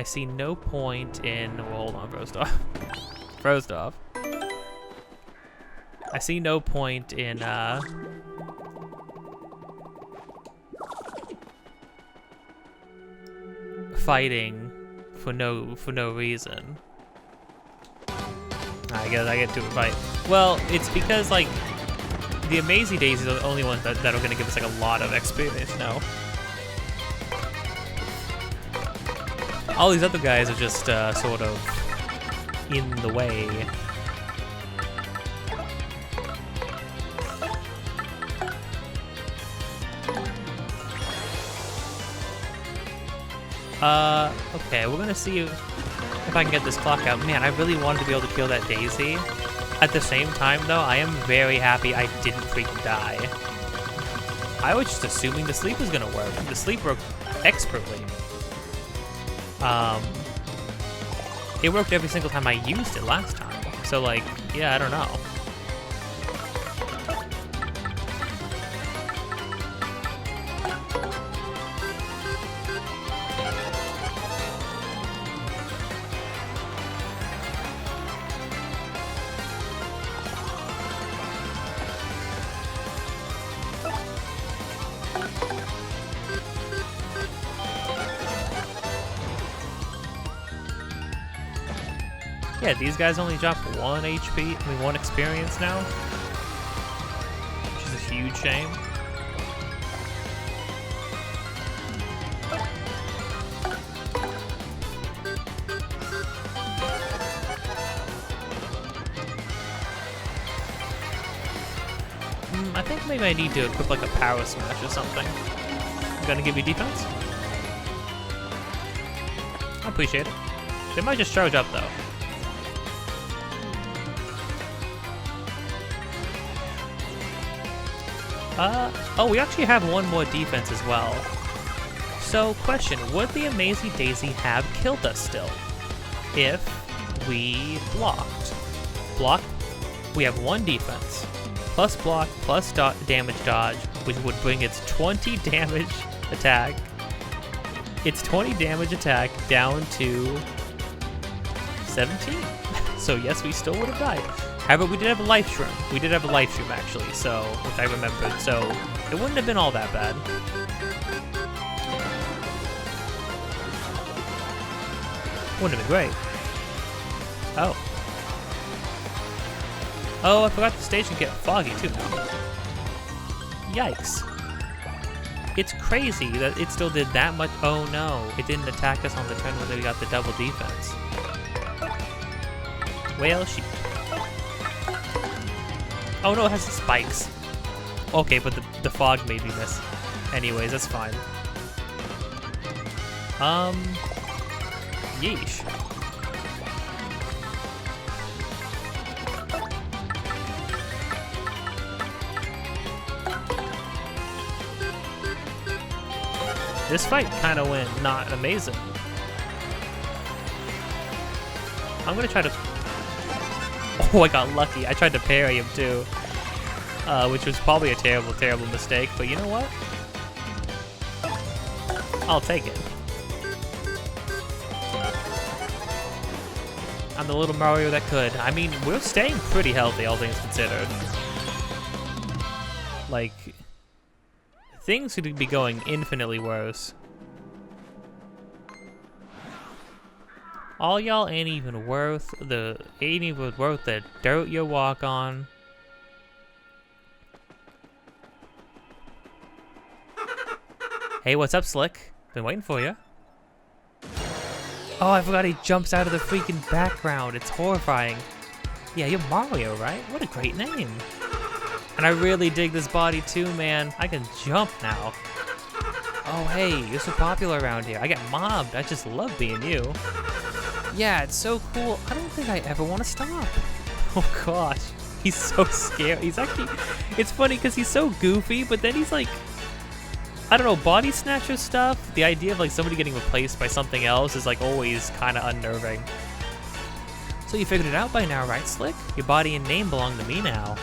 see no point in... Well, hold on, First off. I see no point in, fighting for no reason. I guess I get to a fight. Well, it's because, like... The Amazing Daisies are the only ones that are going to give us like a lot of experience now. All these other guys are just sort of in the way. Okay, we're going to see if I can get this clock out. Man, I really wanted to be able to kill that Daisy. At the same time, though, I am very happy I didn't freaking die. I was just assuming the sleep was gonna work. The sleep worked expertly. It worked every single time I used it last time. So, like, yeah, I don't know. Yeah, these guys only drop 1 HP, I mean 1 experience now, which is a huge shame. I think maybe I need to equip like a power smash or something. Gonna give you defense? I appreciate it. They might just charge up though. Oh, we actually have 1 more defense as well. So, question, would the Amazing Daisy have killed us still if we blocked? Block, we have 1 defense, plus block, plus damage dodge, which would bring its 20 damage attack, down to 17. So yes, we still would have died. However, we did have a life stream. We did have a life stream, actually, so, which I remembered, so it wouldn't have been all that bad. Wouldn't have been great. Oh. Oh, I forgot the stage can get foggy, too. Yikes. It's crazy that it still did that much. Oh no, it didn't attack us on the turn when we got the double defense. Well, sheep. Oh no, it has the spikes. Okay, but the fog made me miss. Anyways, that's fine. Yeesh. This fight kind of went not amazing. I'm gonna try to... Oh, I got lucky. I tried to parry him too. Which was probably a terrible, terrible mistake, but you know what? I'll take it. I'm the little Mario that could. I mean, we're staying pretty healthy, all things considered. Like, things could be going infinitely worse. All y'all ain't even worth the dirt you walk on. Hey, what's up, Slick? Been waiting for you. Oh, I forgot he jumps out of the freaking background. It's horrifying. Yeah, you're Mario, right? What a great name. And I really dig this body too, man. I can jump now. Oh, hey, you're so popular around here. I get mobbed. I just love being you. Yeah, it's so cool. I don't think I ever want to stop. Oh, gosh. He's so scary. He's actually... It's funny because he's so goofy, but then he's like... I don't know, body snatcher stuff, the idea of like somebody getting replaced by something else is like always kind of unnerving. So you figured it out by now, right, Slick? Your body and name belong to me now.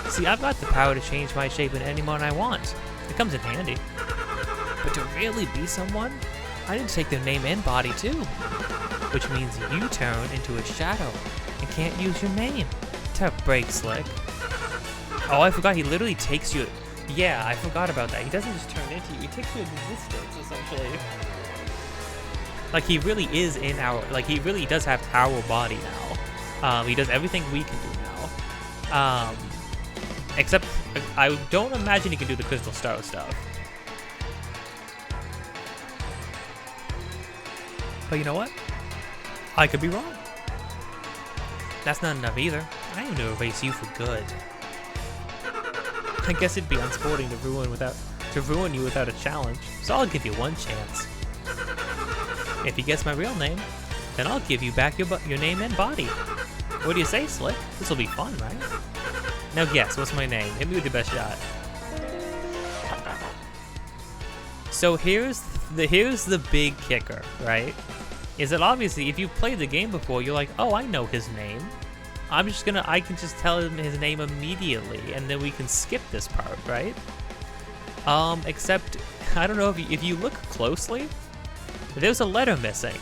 See, I've got the power to change my shape in any moment I want. It comes in handy. But to really be someone, I need to take their name and body too. Which means you turn into a shadow and can't use your name. Tough break, Slick. Oh, I forgot, he literally takes you... Yeah, I forgot about that. He doesn't just turn into you, he takes you existence, essentially. Like, he really is in our... Like, he really does have our body now. He does everything we can do now. Except, I don't imagine he can do the Crystal Star stuff. But you know what? I could be wrong. That's not enough either. I aim to erase you for good. I guess it'd be unsporting to ruin you without a challenge, so I'll give you one chance. If you guess my real name, then I'll give you back your name and body. What do you say, Slick? This will be fun, right? Now guess, what's my name? Hit me with your best shot. So here's the big kicker, right? Is that obviously if you've played the game before, you're like, oh, I know his name. I can just tell him his name immediately, and then we can skip this part, right? Except, I don't know if you look closely, there's a letter missing.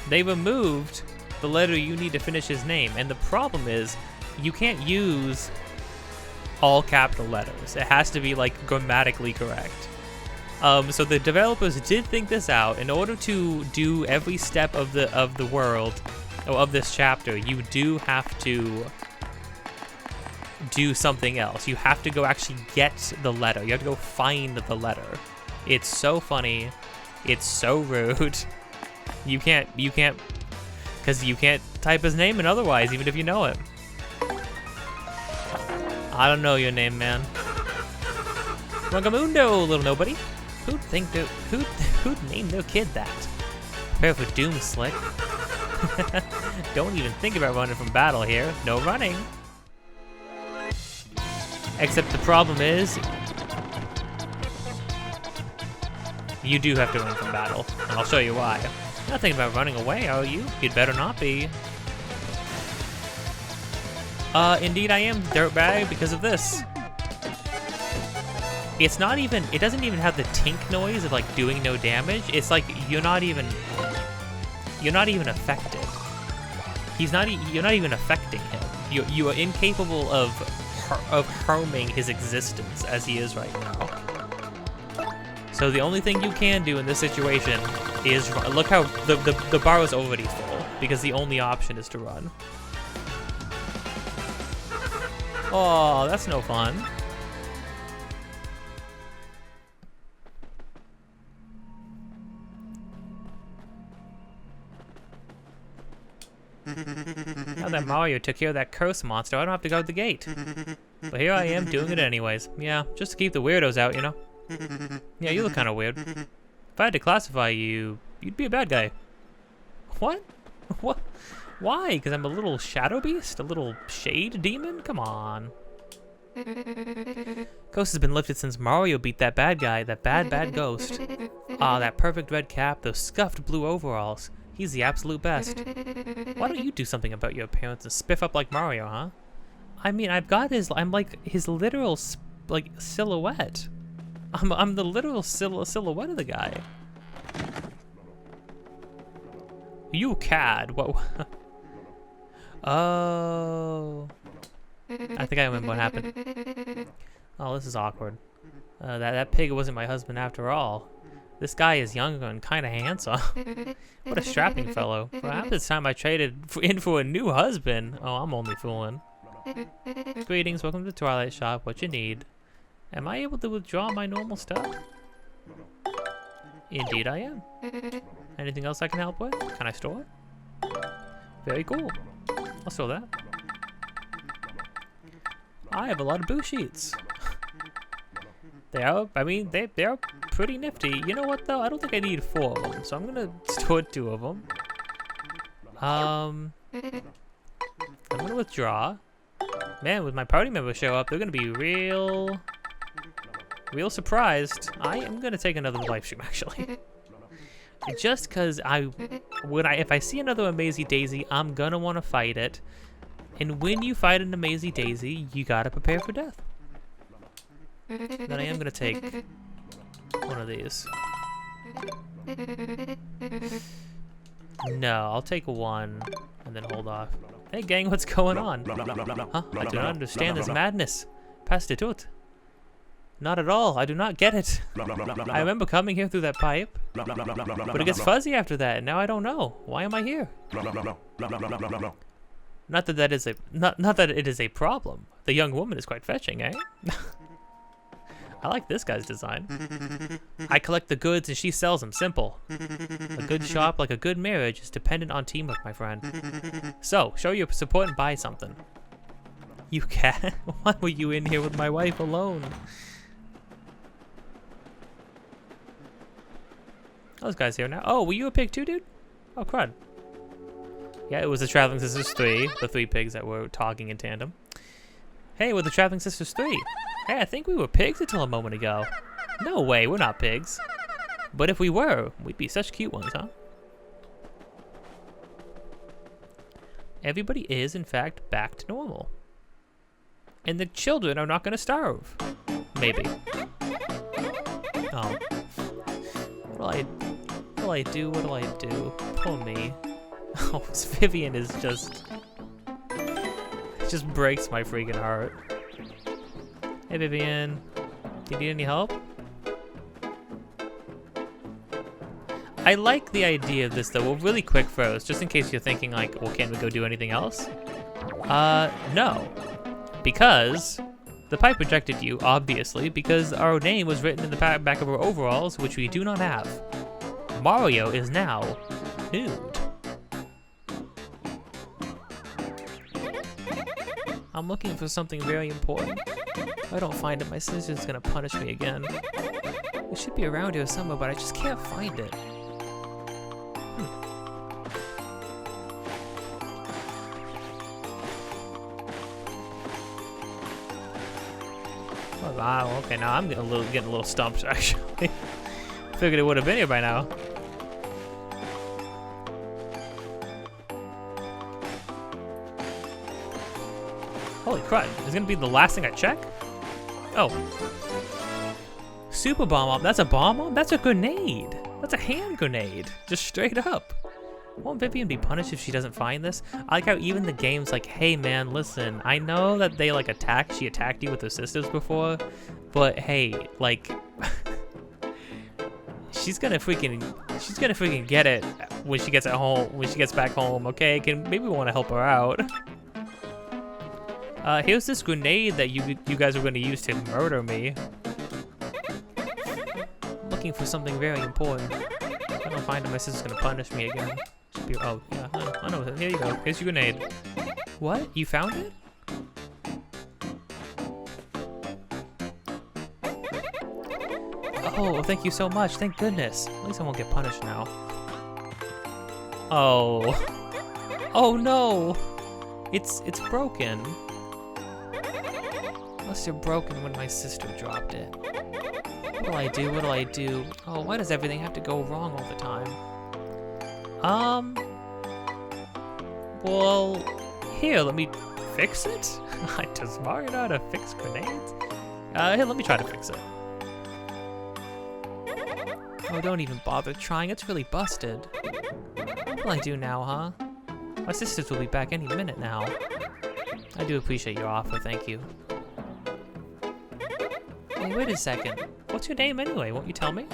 They removed the letter you need to finish his name, and the problem is, you can't use all capital letters. It has to be, like, grammatically correct. So the developers did think this out. In order to do every step of the world, of this chapter, you do have to do something else. You have to go actually get the letter. You have to go find the letter. It's so funny. It's so rude. You can't, because you can't type his name in otherwise, even if you know it. I don't know your name, man. Rungamundo, little nobody. Who'd name their kid that? Prepare for doom, Slick. Don't even think about running from battle here. No running. Except the problem is, you do have to run from battle, and I'll show you why. You're not thinking about running away, are you? You'd better not be. Indeed I am, dirtbag, because of this. It doesn't even have the tink noise of like doing no damage. It's like you're not even affected. You're not even affecting him. You are incapable of harming his existence as he is right now. So the only thing you can do in this situation is run. Look how the bar is already full because the only option is to run. Oh, that's no fun. that Mario took care of that curse monster, I don't have to guard the gate. But here I am doing it anyways. Yeah, just to keep the weirdos out, you know? Yeah, you look kind of weird. If I had to classify you, you'd be a bad guy. What? What? Why? Because I'm a little shadow beast? A little shade demon? Come on. Ghost has been lifted since Mario beat that bad guy, that bad ghost. Ah, that perfect red cap, those scuffed blue overalls. He's the absolute best. Why don't you do something about your appearance and spiff up like Mario, huh? I mean, I'm like his literal, like, silhouette. I'm the literal silhouette of the guy. You cad, what? Oh. I think I remember what happened. Oh, this is awkward. That pig wasn't my husband after all. This guy is younger and kind of handsome. What a strapping fellow. Perhaps it's time I traded in for a new husband. Oh, I'm only fooling. Greetings, welcome to the Twilight Shop. What you need? Am I able to withdraw my normal stuff? Indeed I am. Anything else I can help with? Can I store it? Very cool. I'll store that. I have a lot of boo sheets. They're pretty nifty. You know what though? I don't think I need 4 of them, so I'm gonna store 2 of them. I'm gonna withdraw. Man, when my party members show up, they're gonna be real surprised. I am gonna take another life stream actually. Just cause if I see another Amazing Daisy, I'm gonna want to fight it. And when you fight an Amazing Daisy, you gotta prepare for death. Then I am gonna take one of these. No, I'll take 1 and then hold off. Hey gang, what's going on? Huh? I do not understand this madness. Pass it out. Not at all, I do not get it. I remember coming here through that pipe, but it gets fuzzy after that, and now I don't know. Why am I here? Not that it is a problem. The young woman is quite fetching, eh? I like this guy's design. I collect the goods and she sells them, simple. A good shop, like a good marriage, is dependent on teamwork, my friend. So, show your support and buy something. You cat? Why were you in here with my wife alone? Those guys here now. Oh, were you a pig too, dude? Oh, crud. Yeah, it was the Traveling Sisters 3, the 3 pigs that were talking in tandem. Hey, we're the Traveling Sisters 3. Hey, I think we were pigs until a moment ago. No way, we're not pigs. But if we were, we'd be such cute ones, huh? Everybody is, in fact, back to normal. And the children are not going to starve. Maybe. Oh. What do I do? Poor me. Oh, Vivian is just... It just breaks my freaking heart. Hey, Vivian. Do you need any help? I like the idea of this, though. Well, really quick first, just in case you're thinking, like, well, can't we go do anything else? No. Because the pipe rejected you, obviously, because our name was written in the back of our overalls, which we do not have. Mario is now nude. I'm looking for something very important. If I don't find it, my sister's gonna punish me again. It should be around here somewhere, but I just can't find it. Oh, wow, okay, now I'm getting a little stumped, actually. Figured it would have been here by now. Holy crud, is it gonna be the last thing I check? Oh. Super bomb. That's a bomb? That's a grenade. That's a hand grenade. Just straight up. Won't Vivian be punished if she doesn't find this? I like how even the game's like, hey man, listen, I know that they like she attacked you with her sisters before, but hey, like, she's gonna freaking get it when she gets back home, okay? Maybe we wanna help her out. Here's this grenade that you guys are gonna use to murder me. I'm looking for something very important. If I don't find it, my sister's gonna punish me again. Oh, yeah, I know. Here you go. Here's your grenade. What? You found it? Oh, thank you so much. Thank goodness. At least I won't get punished now. Oh. Oh no! It's broken. Must have broken when my sister dropped it. What'll I do? What'll I do? Oh, why does everything have to go wrong all the time? Well, here, let me fix it? Does Mario know how to fix grenades? Here, let me try to fix it. Oh, don't even bother trying, it's really busted. What'll I do now, huh? My sisters will be back any minute now. I do appreciate your offer, thank you. Hey, wait a second. What's your name anyway? Won't you tell me?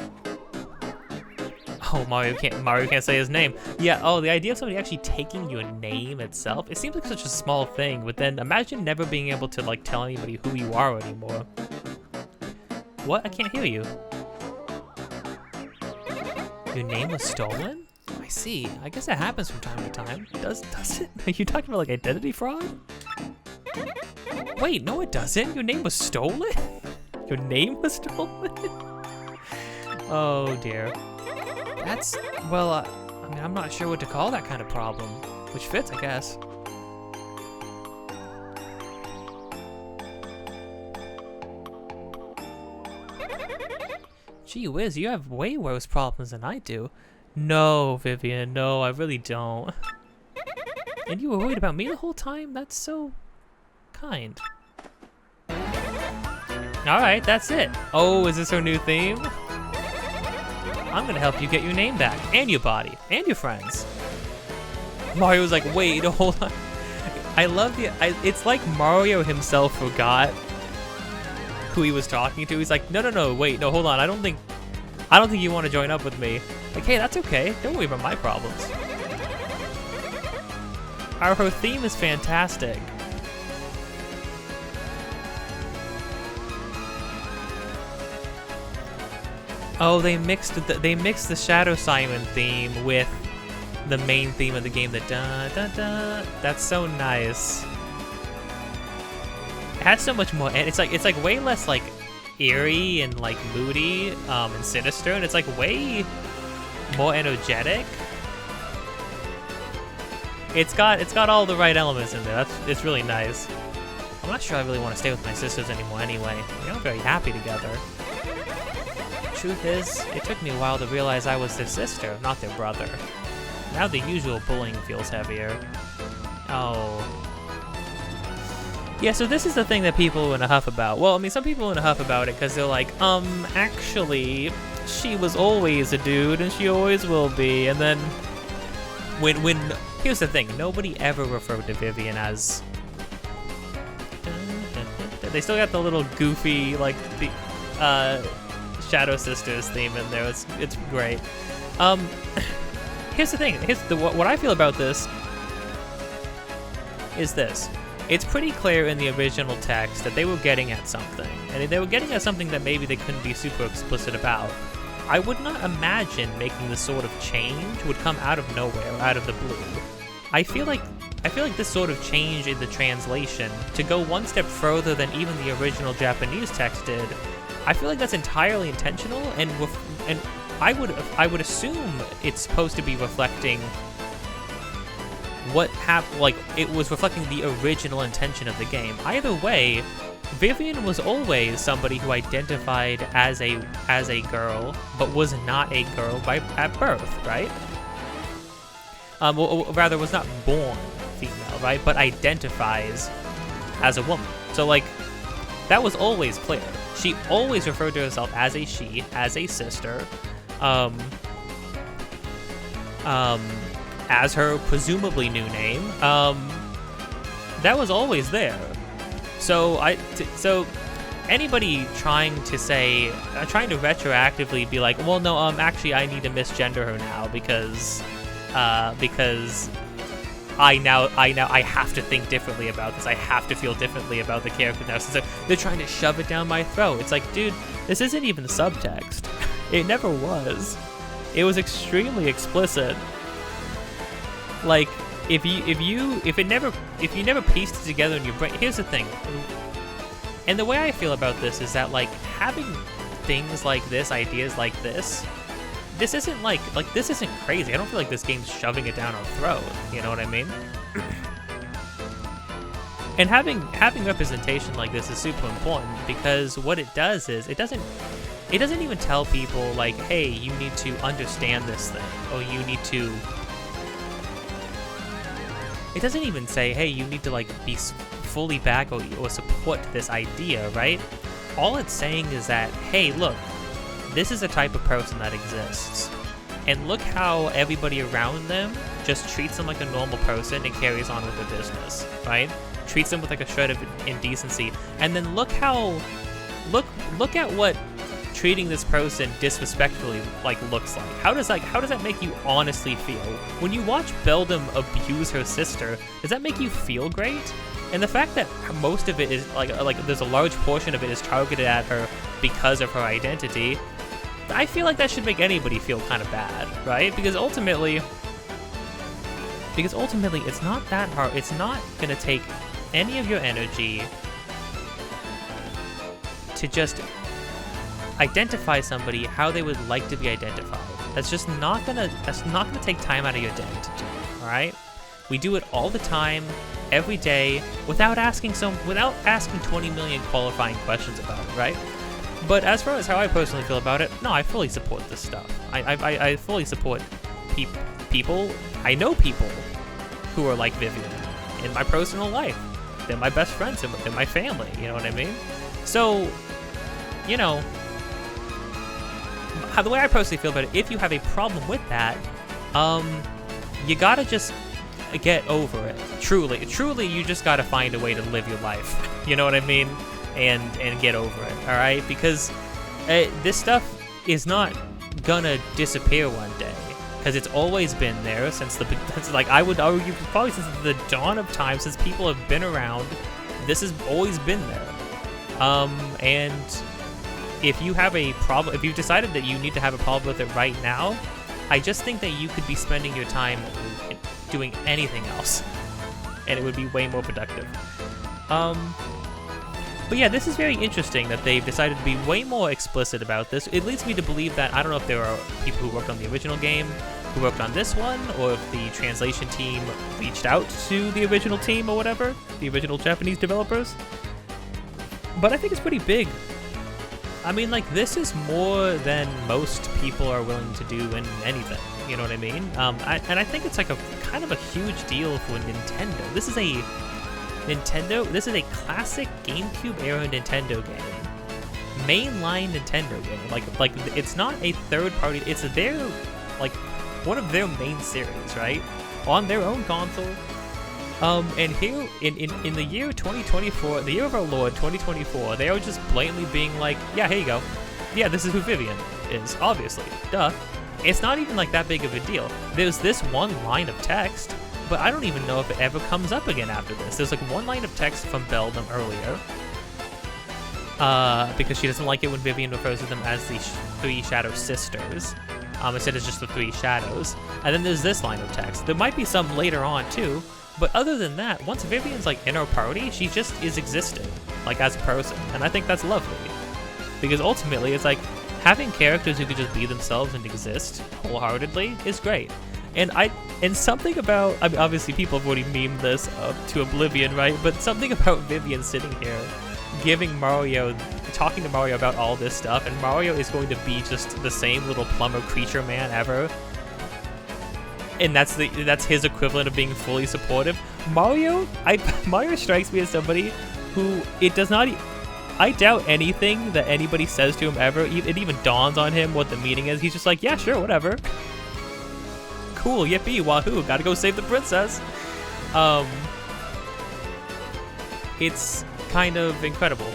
Oh, Mario can't say his name. Yeah, oh, the idea of somebody actually taking your name itself, it seems like such a small thing, but then imagine never being able to, like, tell anybody who you are anymore. What? I can't hear you. Your name was stolen? I see. I guess that happens from time to time. Does it? Are you talking about, like, identity fraud? Wait, no it doesn't. Your name was stolen? Your name was stolen? Oh, dear. That's, well, I mean, I'm not sure what to call that kind of problem. Which fits, I guess. Gee whiz, you have way worse problems than I do. No, Vivian, no, I really don't. And you were worried about me the whole time? That's so kind. Alright, that's it. Oh, is this our new theme? I'm gonna help you get your name back, and your body, and your friends. Mario's like, wait, hold on. I love it's like Mario himself forgot who he was talking to. He's like, no, wait, no, hold on. I don't think you want to join up with me. Like, hey, that's okay. Don't worry about my problems. Our theme is fantastic. Oh, they mixed the Shadow Simon theme with the main theme of the game. The da da da. That's so nice. It has so much more. And it's like way less like eerie and like moody and sinister, and it's like way more energetic. It's got all the right elements in there. It's really nice. I'm not sure I really want to stay with my sisters anymore. Anyway, we're not very happy together. Truth is, it took me a while to realize I was their sister, not their brother. Now the usual bullying feels heavier. Oh. Yeah, so this is the thing that people are in a huff about. Well, I mean, some people are in a huff about it because they're like, actually, she was always a dude and she always will be. And then, here's the thing, nobody ever referred to Vivian as... They still got the little goofy, like, the, Shadow Sisters theme in there. It's great. Here's the thing. What I feel about this is this. It's pretty clear in the original text that they were getting at something, and they were getting at something that maybe they couldn't be super explicit about. I would not imagine making this sort of change would come out of nowhere, out of the blue. I feel like this sort of change in the translation, to go one step further than even the original Japanese text did, I feel like that's entirely intentional, and I would assume it's supposed to be reflecting what happened. Like, it was reflecting the original intention of the game. Either way, Vivian was always somebody who identified as a girl, but was not a girl at birth, right? Or rather, was not born female, right? But identifies as a woman. So, like, that was always clear. She always referred to herself as a she, as a sister, as her presumably new name. That was always there. So anybody trying to retroactively be like, well, no, actually, I need to misgender her now because I have to think differently about this. I have to feel differently about the character now. So they're trying to shove it down my throat. It's like, dude, this isn't even subtext. It never was. It was extremely explicit. Like, if you never pieced it together in your brain, here's the thing. And the way I feel about this is that, like, having things like this, ideas like this isn't like this isn't crazy. I don't feel like this game's shoving it down our throat. You know what I mean? And having representation like this is super important, because what it does is it doesn't even tell people like, hey, you need to understand this thing, or you need to. It doesn't even say, hey, you need to like be fully back or support this idea, right? All it's saying is that, hey, look, this is a type of person that exists, and look how everybody around them just treats them like a normal person and carries on with their business, right? Treats them with like a shred of indecency, and then look at what treating this person disrespectfully like looks like. How does that make you honestly feel? When you watch Beldam abuse her sister, does that make you feel great? And the fact that most of it is like there's a large portion of it is targeted at her because of her identity, I feel like that should make anybody feel kind of bad, right? Because ultimately it's not that hard. It's not gonna take any of your energy to just identify somebody how they would like to be identified. That's not gonna take time out of your day to do, all right? We do it all the time, every day, without asking 20 million qualifying questions about it, right? But as far as how I personally feel about it, no, I fully support this stuff. I fully support people. I know people who are like Vivian in my personal life. They're my best friends, they're my family, you know what I mean? So, you know, the way I personally feel about it, if you have a problem with that, you gotta just get over it. Truly, you just gotta find a way to live your life. You know what I mean? And get over it, all right? Because this stuff is not gonna disappear one day, because it's always been there since I would argue probably since the dawn of time, since people have been around. This has always been there. And if you have a problem, if you've decided that you need to have a problem with it right now, I just think that you could be spending your time doing anything else, and it would be way more productive. But yeah, this is very interesting that they've decided to be way more explicit about this. It leads me to believe that, I don't know if there are people who worked on the original game who worked on this one, or if the translation team reached out to the original team or whatever, the original Japanese developers. But I think it's pretty big. I mean, like, this is more than most people are willing to do in anything, you know what I mean? And I think it's like a kind of a huge deal for Nintendo. This is a classic GameCube era Nintendo game. Mainline Nintendo game. Like it's not a third party, it's their, like, one of their main series, right? On their own console. And here, in the year 2024, the year of our Lord, 2024, they are just blatantly being like, yeah, here you go. Yeah, this is who Vivian is, obviously. Duh. It's not even like that big of a deal. There's this one line of text, but I don't even know if it ever comes up again after this. There's like one line of text from Beldam earlier, because she doesn't like it when Vivian refers to them as the Three Shadow Sisters. Instead it's just the Three Shadows. And then there's this line of text. There might be some later on too, but other than that, once Vivian's like in our party, she just is existing, like as a person. And I think that's lovely. Because ultimately, it's like, having characters who could just be themselves and exist wholeheartedly is great. And something about, I mean, obviously people have already memed this to oblivion, right? But something about Vivian sitting here, talking to Mario about all this stuff, and Mario is going to be just the same little plumber creature man ever. And that's his equivalent of being fully supportive. Mario strikes me as somebody who I doubt anything that anybody says to him ever. It even dawns on him what the meaning is. He's just like, yeah, sure, whatever. Cool, yippee, wahoo, gotta go save the princess. It's kind of incredible.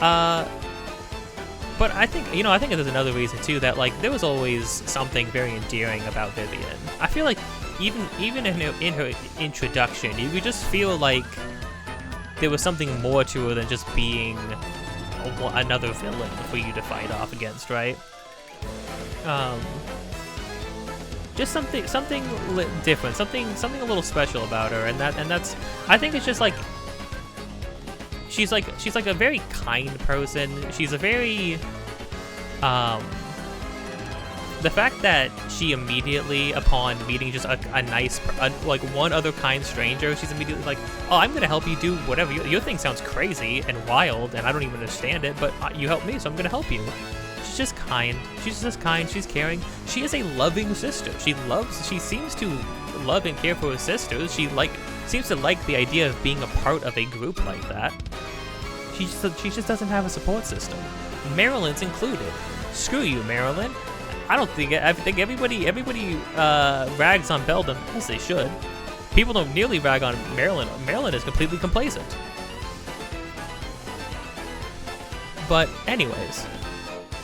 But I think there's another reason too, that like there was always something very endearing about Vivian. I feel like even in her introduction, you could just feel like there was something more to her than just being another villain for you to fight off against, right? just something different, something a little special about her, and that's I think it's just like she's like a very kind person. She's a very the fact that she immediately, upon meeting just a nice, like one other kind stranger, she's immediately like, oh, I'm gonna help you do whatever. Your thing sounds crazy and wild, and I don't even understand it, but you help me, so I'm gonna help you. She's just kind. She's just kind. She's caring. She is a loving sister. She seems to love and care for her sisters. She seems to like the idea of being a part of a group like that. She just doesn't have a support system. Marilyn's included. Screw you, Marilyn. I think everybody rags on Beldam, as they should. People don't nearly rag on Marilyn. Marilyn is completely complacent. But anyways,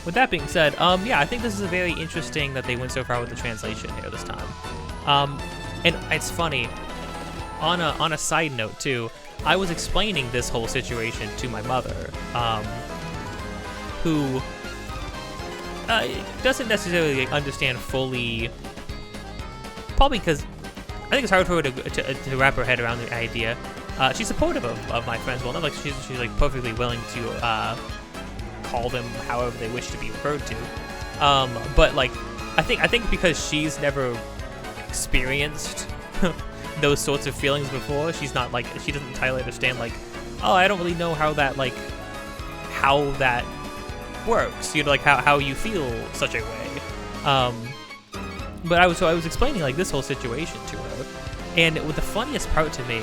with that being said, yeah, I think this is a very interesting that they went so far with the translation here this time. And it's funny, on a side note too, I was explaining this whole situation to my mother, who doesn't necessarily understand fully, probably because I think it's hard for her to wrap her head around the idea. She's supportive of my friends. Well, not like she's like perfectly willing to call them however they wish to be referred to. But like, I think because she's never experienced those sorts of feelings before, she's not like, she doesn't entirely understand like, oh, I don't really know how that works, you know, like how you feel such a way. But I was explaining like this whole situation to her, and the funniest part to me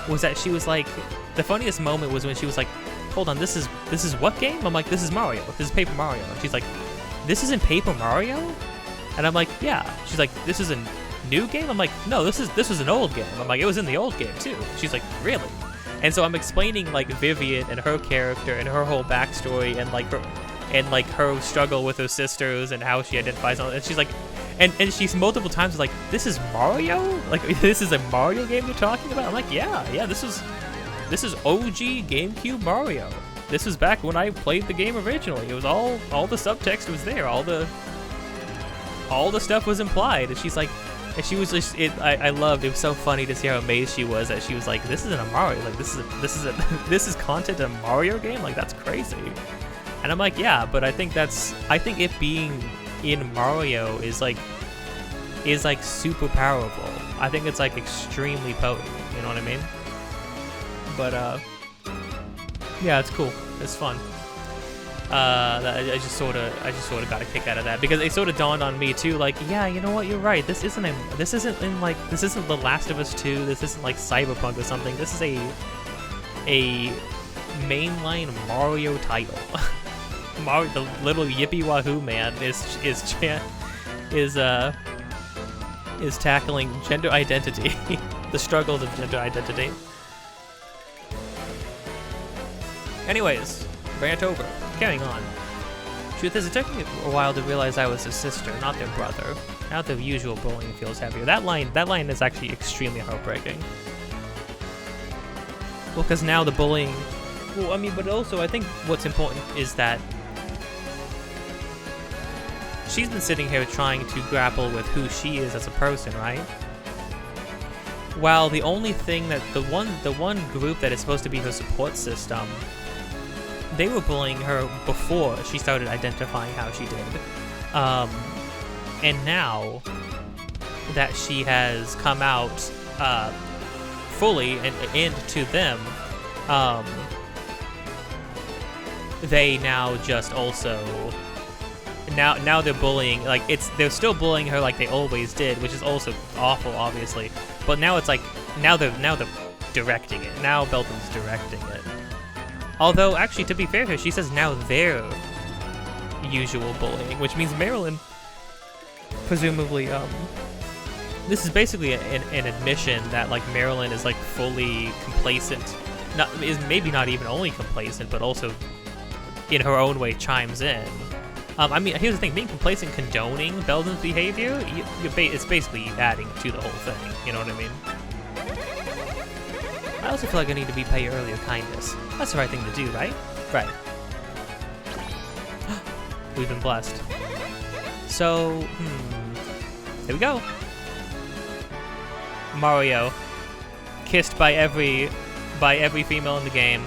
was that she was like, the funniest moment was when she was like, hold on, this is what game? I'm like, this is Mario. This is Paper Mario. And she's like, this isn't Paper Mario? And I'm like, yeah. She's like, this is a new game? I'm like, no, this was an old game. I'm like, it was in the old game too. She's like, really? And so I'm explaining like Vivian and her character and her whole backstory and her struggle with her sisters and how she identifies on it. And she's like, and she's multiple times like, this is Mario? Like, this is a Mario game you're talking about? I'm like, yeah, this is OG GameCube Mario. This was back when I played the game originally. It was all the subtext was there. All the stuff was implied. And she's like, and she was just, I loved, it was so funny to see how amazed she was that she was like, this isn't a Mario, like this is content in a Mario game? Like, that's crazy. And I'm like, yeah, but I think it being in Mario is like super powerful. I think it's like extremely potent, you know what I mean? But yeah, it's cool. It's fun. I just sort of got a kick out of that because it sort of dawned on me too. Like, yeah, you know what? You're right. This isn't The Last of Us 2. This isn't like Cyberpunk or something. This is a mainline Mario title. Mario, the little yippee wahoo man, is tackling gender identity, the struggles of gender identity. Anyways, rant over. Carrying on. Truth is, it took me a while to realize I was their sister, not their brother. Now the usual bullying feels heavier. That line is actually extremely heartbreaking. Well, because now the bullying... Well, I mean, but also I think what's important is that she's been sitting here trying to grapple with who she is as a person, right? While the only thing that the one group that is supposed to be her support system, they were bullying her before she started identifying how she did. And now that she has come out fully and to them, they now just also now they're bullying, like they're still bullying her like they always did, which is also awful, obviously. But now it's like now they're directing it. Now Belton's directing it. Although, actually, to be fair here, she says now their usual bullying, which means Marilyn, presumably, this is basically an admission that, like, Marilyn is, like, fully complacent. Is maybe not even only complacent, but also, in her own way, chimes in. I mean, here's the thing, being complacent, condoning Belden's behavior, it's basically adding to the whole thing, you know what I mean? I also feel like I need to repay your earlier kindness. That's the right thing to do, right? Right. We've been blessed. So, Here we go. Mario, kissed by every female in the game,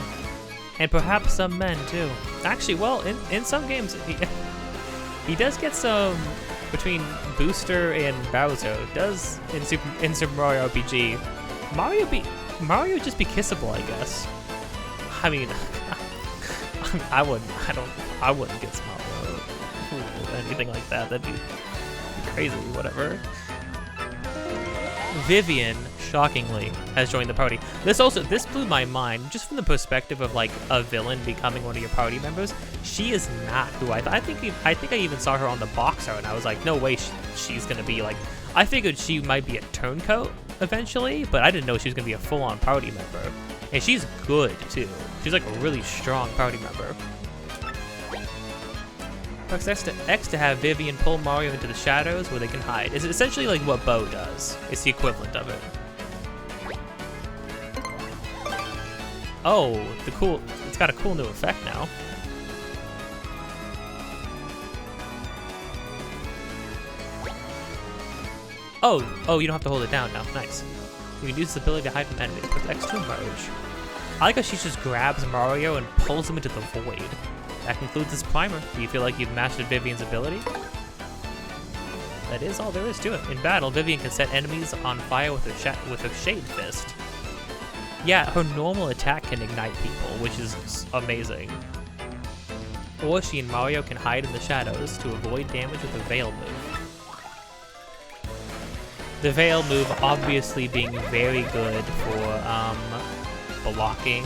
and perhaps some men too. Actually, well, in some games, he does get some between Booster and Bowser. Does in Super Mario RPG, Mario just be kissable, I guess. I mean, I wouldn't kiss Mario or anything like that. That'd be crazy. Whatever. Vivian, shockingly, has joined the party. This blew my mind, just from the perspective of like a villain becoming one of your party members. She is not who I thought. I think I even saw her on the box art, and I was like, no way she's gonna be like. I figured she might be a turncoat eventually, but I didn't know she was gonna be a full-on party member. And she's good too. She's like a really strong party member. Press X to have Vivian pull Mario into the shadows where they can hide. It's essentially like what Bo does. It's the equivalent of it. Oh, it's got a cool new effect now. Oh, you don't have to hold it down now. Nice. You can use this ability to hide from enemies. Press X to merge. I like how she just grabs Mario and pulls him into the void. That concludes this primer. Do you feel like you've mastered Vivian's ability? That is all there is to it. In battle, Vivian can set enemies on fire with her Shade Fist. Yeah, her normal attack can ignite people, which is amazing. Or she and Mario can hide in the shadows to avoid damage with a Veil move. The Veil move obviously being very good for blocking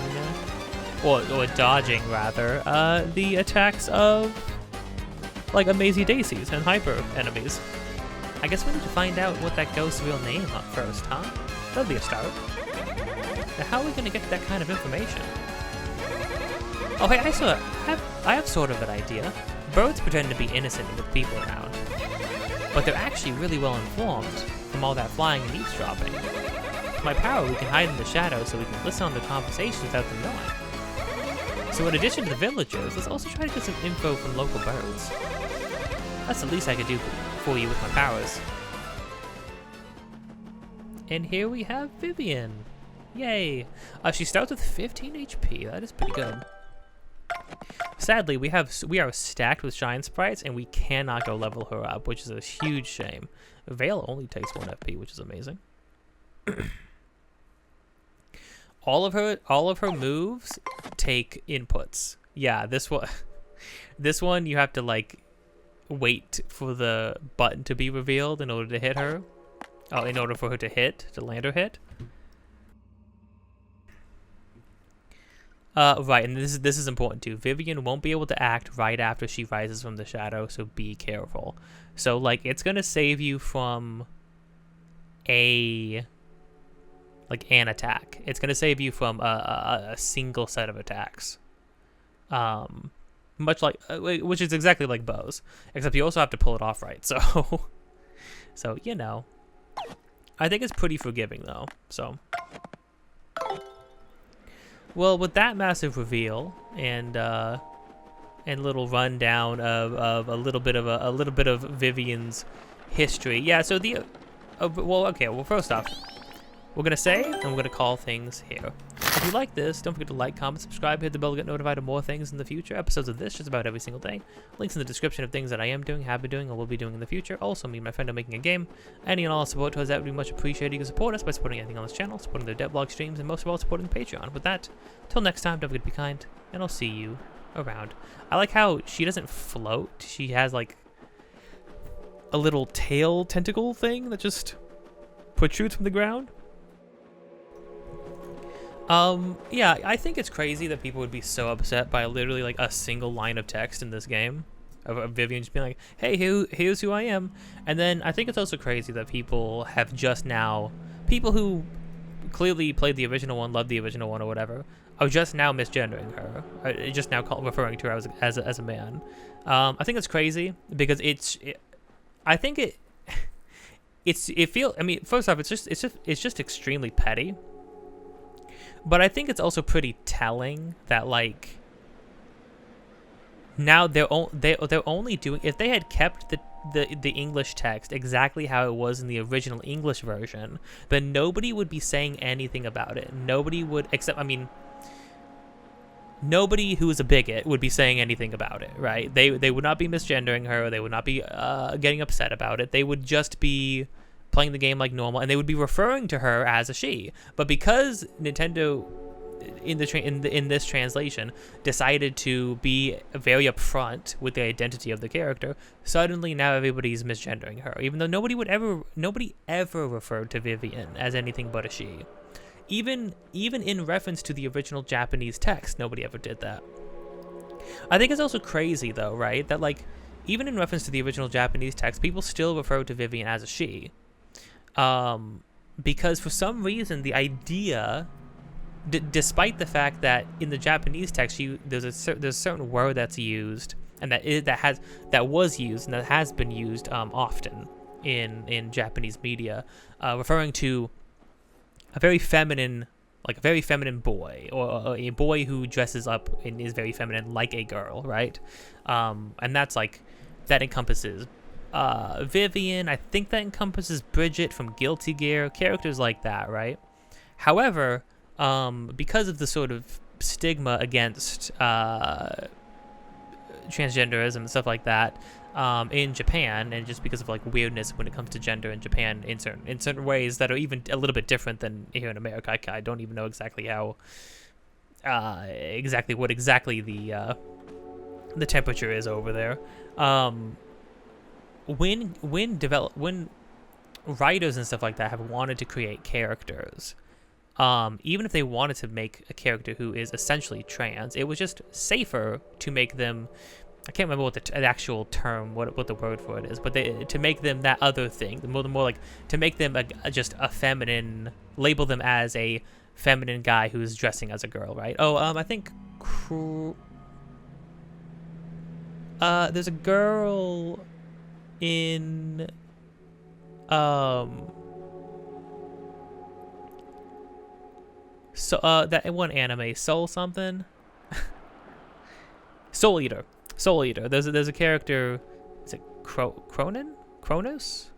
or dodging rather the attacks of like Amazy Daisies and Hyper enemies. I guess we need to find out what that ghost's real name up first, huh? That'll be a start. Now how are we gonna get that kind of information? Oh hey, I have sort of an idea. Birds pretend to be innocent with people around, but they're actually really well informed from all that flying and eavesdropping. With my power, we can hide in the shadows so we can listen on their conversations without them knowing. So in addition to the villagers, let's also try to get some info from local birds. That's the least I could do for you with my powers. And here we have Vivian. Yay! She starts with 15 HP. That is pretty good. Sadly, we are stacked with Shine Sprites, and we cannot go level her up, which is a huge shame. Veil only takes 1 FP, which is amazing. all of her moves take inputs. Yeah, this one you have to like wait for the button to be revealed in order to hit her. Oh, in order for her to land her hit. Right, and this is important too. Vivian won't be able to act right after she rises from the shadow, so be careful. So, like, it's gonna save you from an attack. It's gonna save you from a single set of attacks. Much like, which is exactly like Bo's, except you also have to pull it off right. So, so you know, I think it's pretty forgiving though. So. Well, with that massive reveal and little rundown of a little bit of Vivian's history, yeah. So well, first off, we're gonna say and we're gonna call things here. If you like this, don't forget to like, comment, subscribe, hit the bell to get notified of more things in the future. Episodes of this just about every single day. Links in the description of things that I am doing, have been doing, or will be doing in the future. Also, me and my friend are making a game. Any and all support towards that would be much appreciated. You can support us by supporting anything on this channel, supporting their devlog streams, and most of all, supporting Patreon. With that, till next time, don't forget to be kind, and I'll see you around. I like how she doesn't float. She has like a little tail tentacle thing that just protrudes from the ground. Yeah, I think it's crazy that people would be so upset by literally like a single line of text in this game of Vivian just being like, hey, here's who I am. And then I think it's also crazy that people have just now, people who clearly played the original one, loved the original one or whatever, are just now misgendering her, just now referring to her as a man. I think it's crazy because I mean, first off, it's just extremely petty. But I think it's also pretty telling that like now they're only doing, if they had kept the English text exactly how it was in the original English version, then nobody would be saying anything about it. Nobody would, except, I mean, nobody who is a bigot would be saying anything about it, right? They would not be misgendering her. They would not be getting upset about it. They would just be playing the game like normal, and they would be referring to her as a she. But because Nintendo, in this translation, decided to be very upfront with the identity of the character, suddenly now everybody's misgendering her, even though nobody ever referred to Vivian as anything but a she. Even in reference to the original Japanese text, nobody ever did that. I think it's also crazy, though, right? That, like, even in reference to the original Japanese text, people still refer to Vivian as a she. Because for some reason, the idea, despite the fact that in the Japanese text, there's a certain word that's used, and that was used and that has been used often in Japanese media, referring to a very feminine boy, or a boy who dresses up and is very feminine like a girl, right? And that encompasses Vivian. I think that encompasses Bridget from Guilty Gear, characters like that, right? However, because of the sort of stigma against transgenderism and stuff like that, in Japan, and just because of like weirdness when it comes to gender in Japan in certain ways that are even a little bit different than here in America. I don't even know exactly how what the temperature is over there. When writers and stuff like that have wanted to create characters, even if they wanted to make a character who is essentially trans, it was just safer to make them, I can't remember what the actual term, what the word for it is, but to make them that other thing, the more like to make them just a feminine, label them as a feminine guy who's dressing as a girl, right? I think there's a girl in that one anime, Soul something, Soul Eater. There's a character, is it Kronos?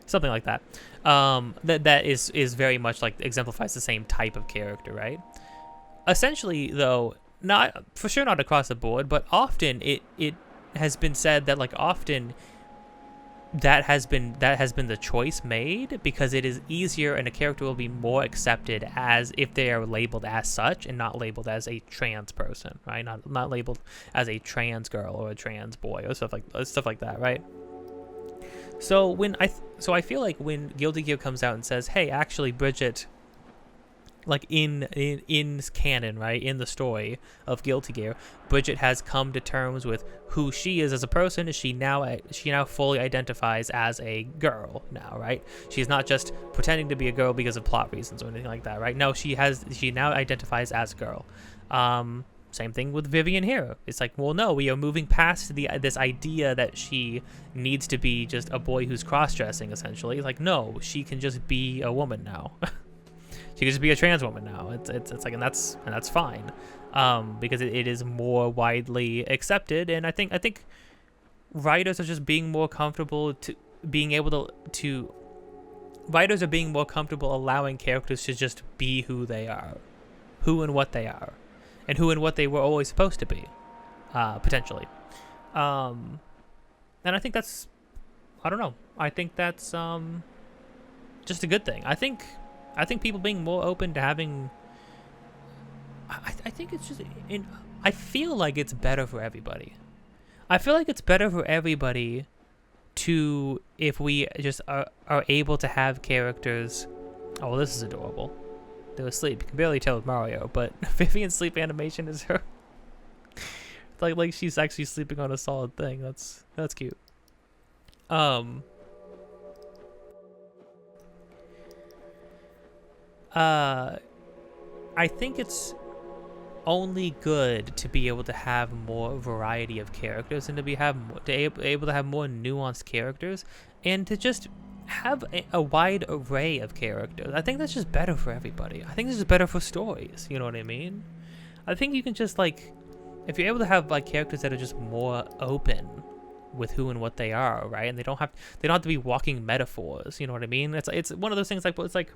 Something like that. That is very much like exemplifies the same type of character, right? Essentially, though, not for sure not across the board, but often it has been said that like often that has been the choice made because it is easier and a character will be more accepted as if they are labeled as such and not labeled as a trans person, right? Not labeled as a trans girl or a trans boy or stuff like that, right? So I feel like when Guilty Gear comes out and says, hey, actually Bridget, like in canon, right, in the story of Guilty Gear, Bridget has come to terms with who she is as a person. She now fully identifies as a girl now, right? She's not just pretending to be a girl because of plot reasons or anything like that, right? No, she now identifies as a girl. Same thing with Vivian here. It's like, well, no, we are moving past this idea that she needs to be just a boy who's cross-dressing, essentially. It's like, no, she can just be a woman now. She could just be a trans woman now. It's like, and that's fine, because it is more widely accepted, and I think writers are just being more comfortable writers are being more comfortable allowing characters to just be who they are, who and what they are, and who and what they were always supposed to be, potentially, and I think that's, I don't know, I think that's just a good thing. I think people being more open to having, I think it's just, I feel like it's better for everybody. I feel like it's better for everybody if we just are able to have characters. Oh, well, this is adorable. They're asleep. You can barely tell with Mario, but Vivian's sleep animation is her. like she's actually sleeping on a solid thing. That's cute. I think it's only good to be able to have more variety of characters and to be able to have more nuanced characters and to just have a wide array of characters. I think that's just better for everybody. I think this is better for stories. You know what I mean? I think you can just, like, if you're able to have like characters that are just more open with who and what they are, right? And they don't have to be walking metaphors. You know what I mean? It's one of those things like, it's like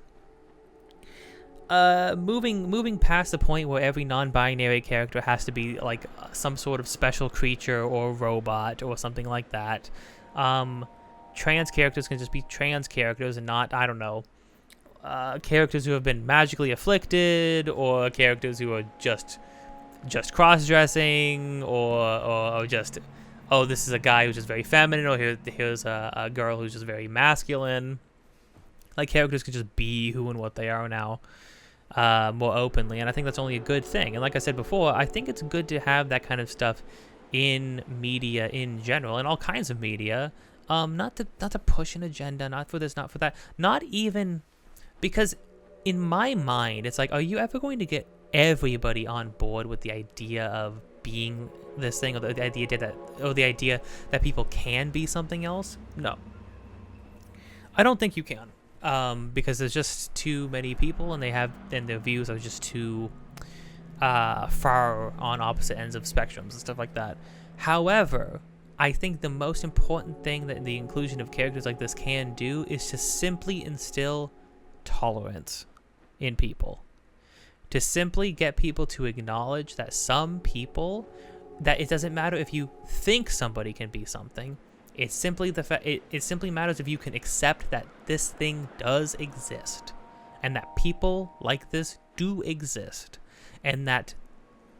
moving past the point where every non-binary character has to be like some sort of special creature or robot or something like that. Trans characters can just be trans characters and not, I don't know, characters who have been magically afflicted, or characters who are just cross-dressing, or just, oh, this is a guy who's just very feminine, or here's a girl who's just very masculine. Like, characters can just be who and what they are now, more openly, and I think that's only a good thing. And like I said before, I think it's good to have that kind of stuff in media in general, in all kinds of media. Not to push an agenda, not for this, not for that, not even because in my mind, it's like, are you ever going to get everybody on board with the idea of being this thing, or the idea that people can be something else? No, I don't think you can, because there's just too many people, and their views are just too far on opposite ends of spectrums and stuff like that. However, I think the most important thing that the inclusion of characters like this can do is to simply instill tolerance in people. To simply get people to acknowledge that some people, that it doesn't matter if you think somebody can be something. It's simply it simply matters if you can accept that this thing does exist, and that people like this do exist, and that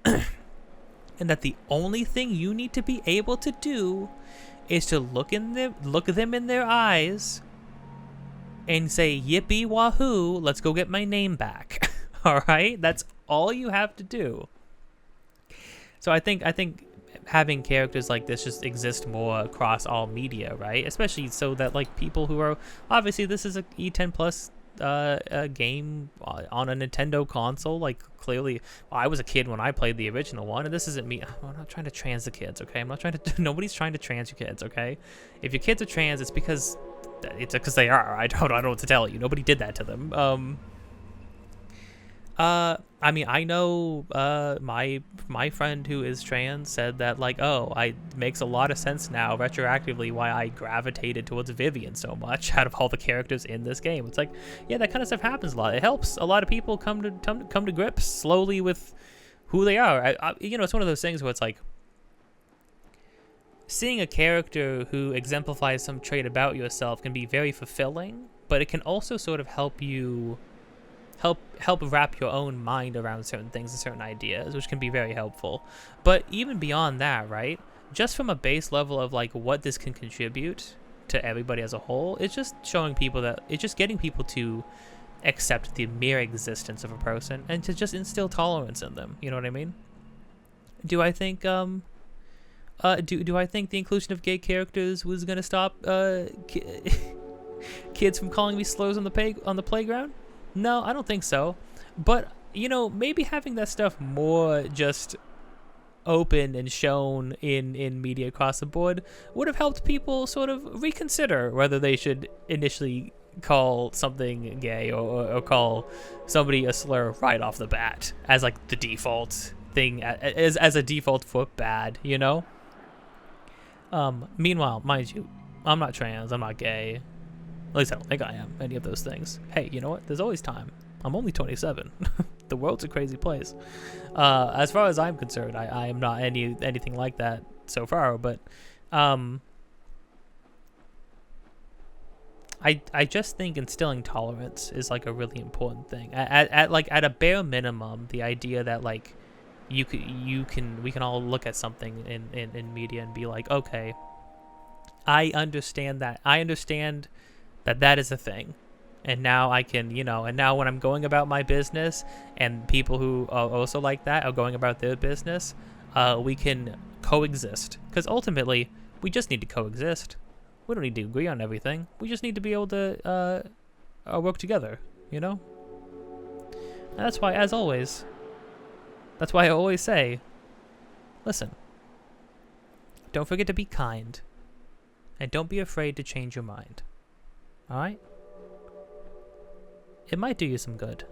and that the only thing you need to be able to do is to look them in their eyes and say, yippee wahoo, let's go get my name back. All right, that's all you have to do. So I think having characters like this just exist more across all media, right? Especially so that like people who are, obviously this is a E10 plus a game on a Nintendo console. Like, clearly, I was a kid when I played the original one, and this isn't me. I'm not trying to trans the kids, okay? I'm not trying to. Nobody's trying to trans your kids, okay? If your kids are trans, it's because they are. I don't know what to tell you. Nobody did that to them. I mean, I know my friend who is trans said that, like, it makes a lot of sense now retroactively why I gravitated towards Vivian so much out of all the characters in this game. It's like, yeah, that kind of stuff happens a lot. It helps a lot of people come to grips slowly with who they are. It's one of those things where it's like, seeing a character who exemplifies some trait about yourself can be very fulfilling, but it can also sort of help you help wrap your own mind around certain things and certain ideas, which can be very helpful. But even beyond that, right, just from a base level of like what this can contribute to everybody as a whole, it's just showing people that it's just getting people to accept the mere existence of a person and to just instill tolerance in them. You know what I mean? Do I think do I think the inclusion of gay characters was gonna stop kids from calling me slurs on the playground? No, I don't think so. But, maybe having that stuff more just open and shown in media across the board would have helped people sort of reconsider whether they should initially call something gay or call somebody a slur right off the bat as like the default thing, as a default for bad, Meanwhile, mind you, I'm not trans, I'm not gay. At least I don't think I am any of those things. Hey, you know what? There's always time. I'm only 27. The world's a crazy place. As far as I'm concerned, I am not anything like that so far. But I just think instilling tolerance is like a really important thing. At a bare minimum, the idea that like we can all look at something in media and be like, okay, I understand that. I understand that is a thing, and now I can, and now when I'm going about my business and people who are also like that are going about their business, we can coexist, because ultimately we just need to coexist. We don't need to agree on everything. We just need to be able to work together, And that's why, as always, I always say, listen, don't forget to be kind, and don't be afraid to change your mind. Alright? It might do you some good.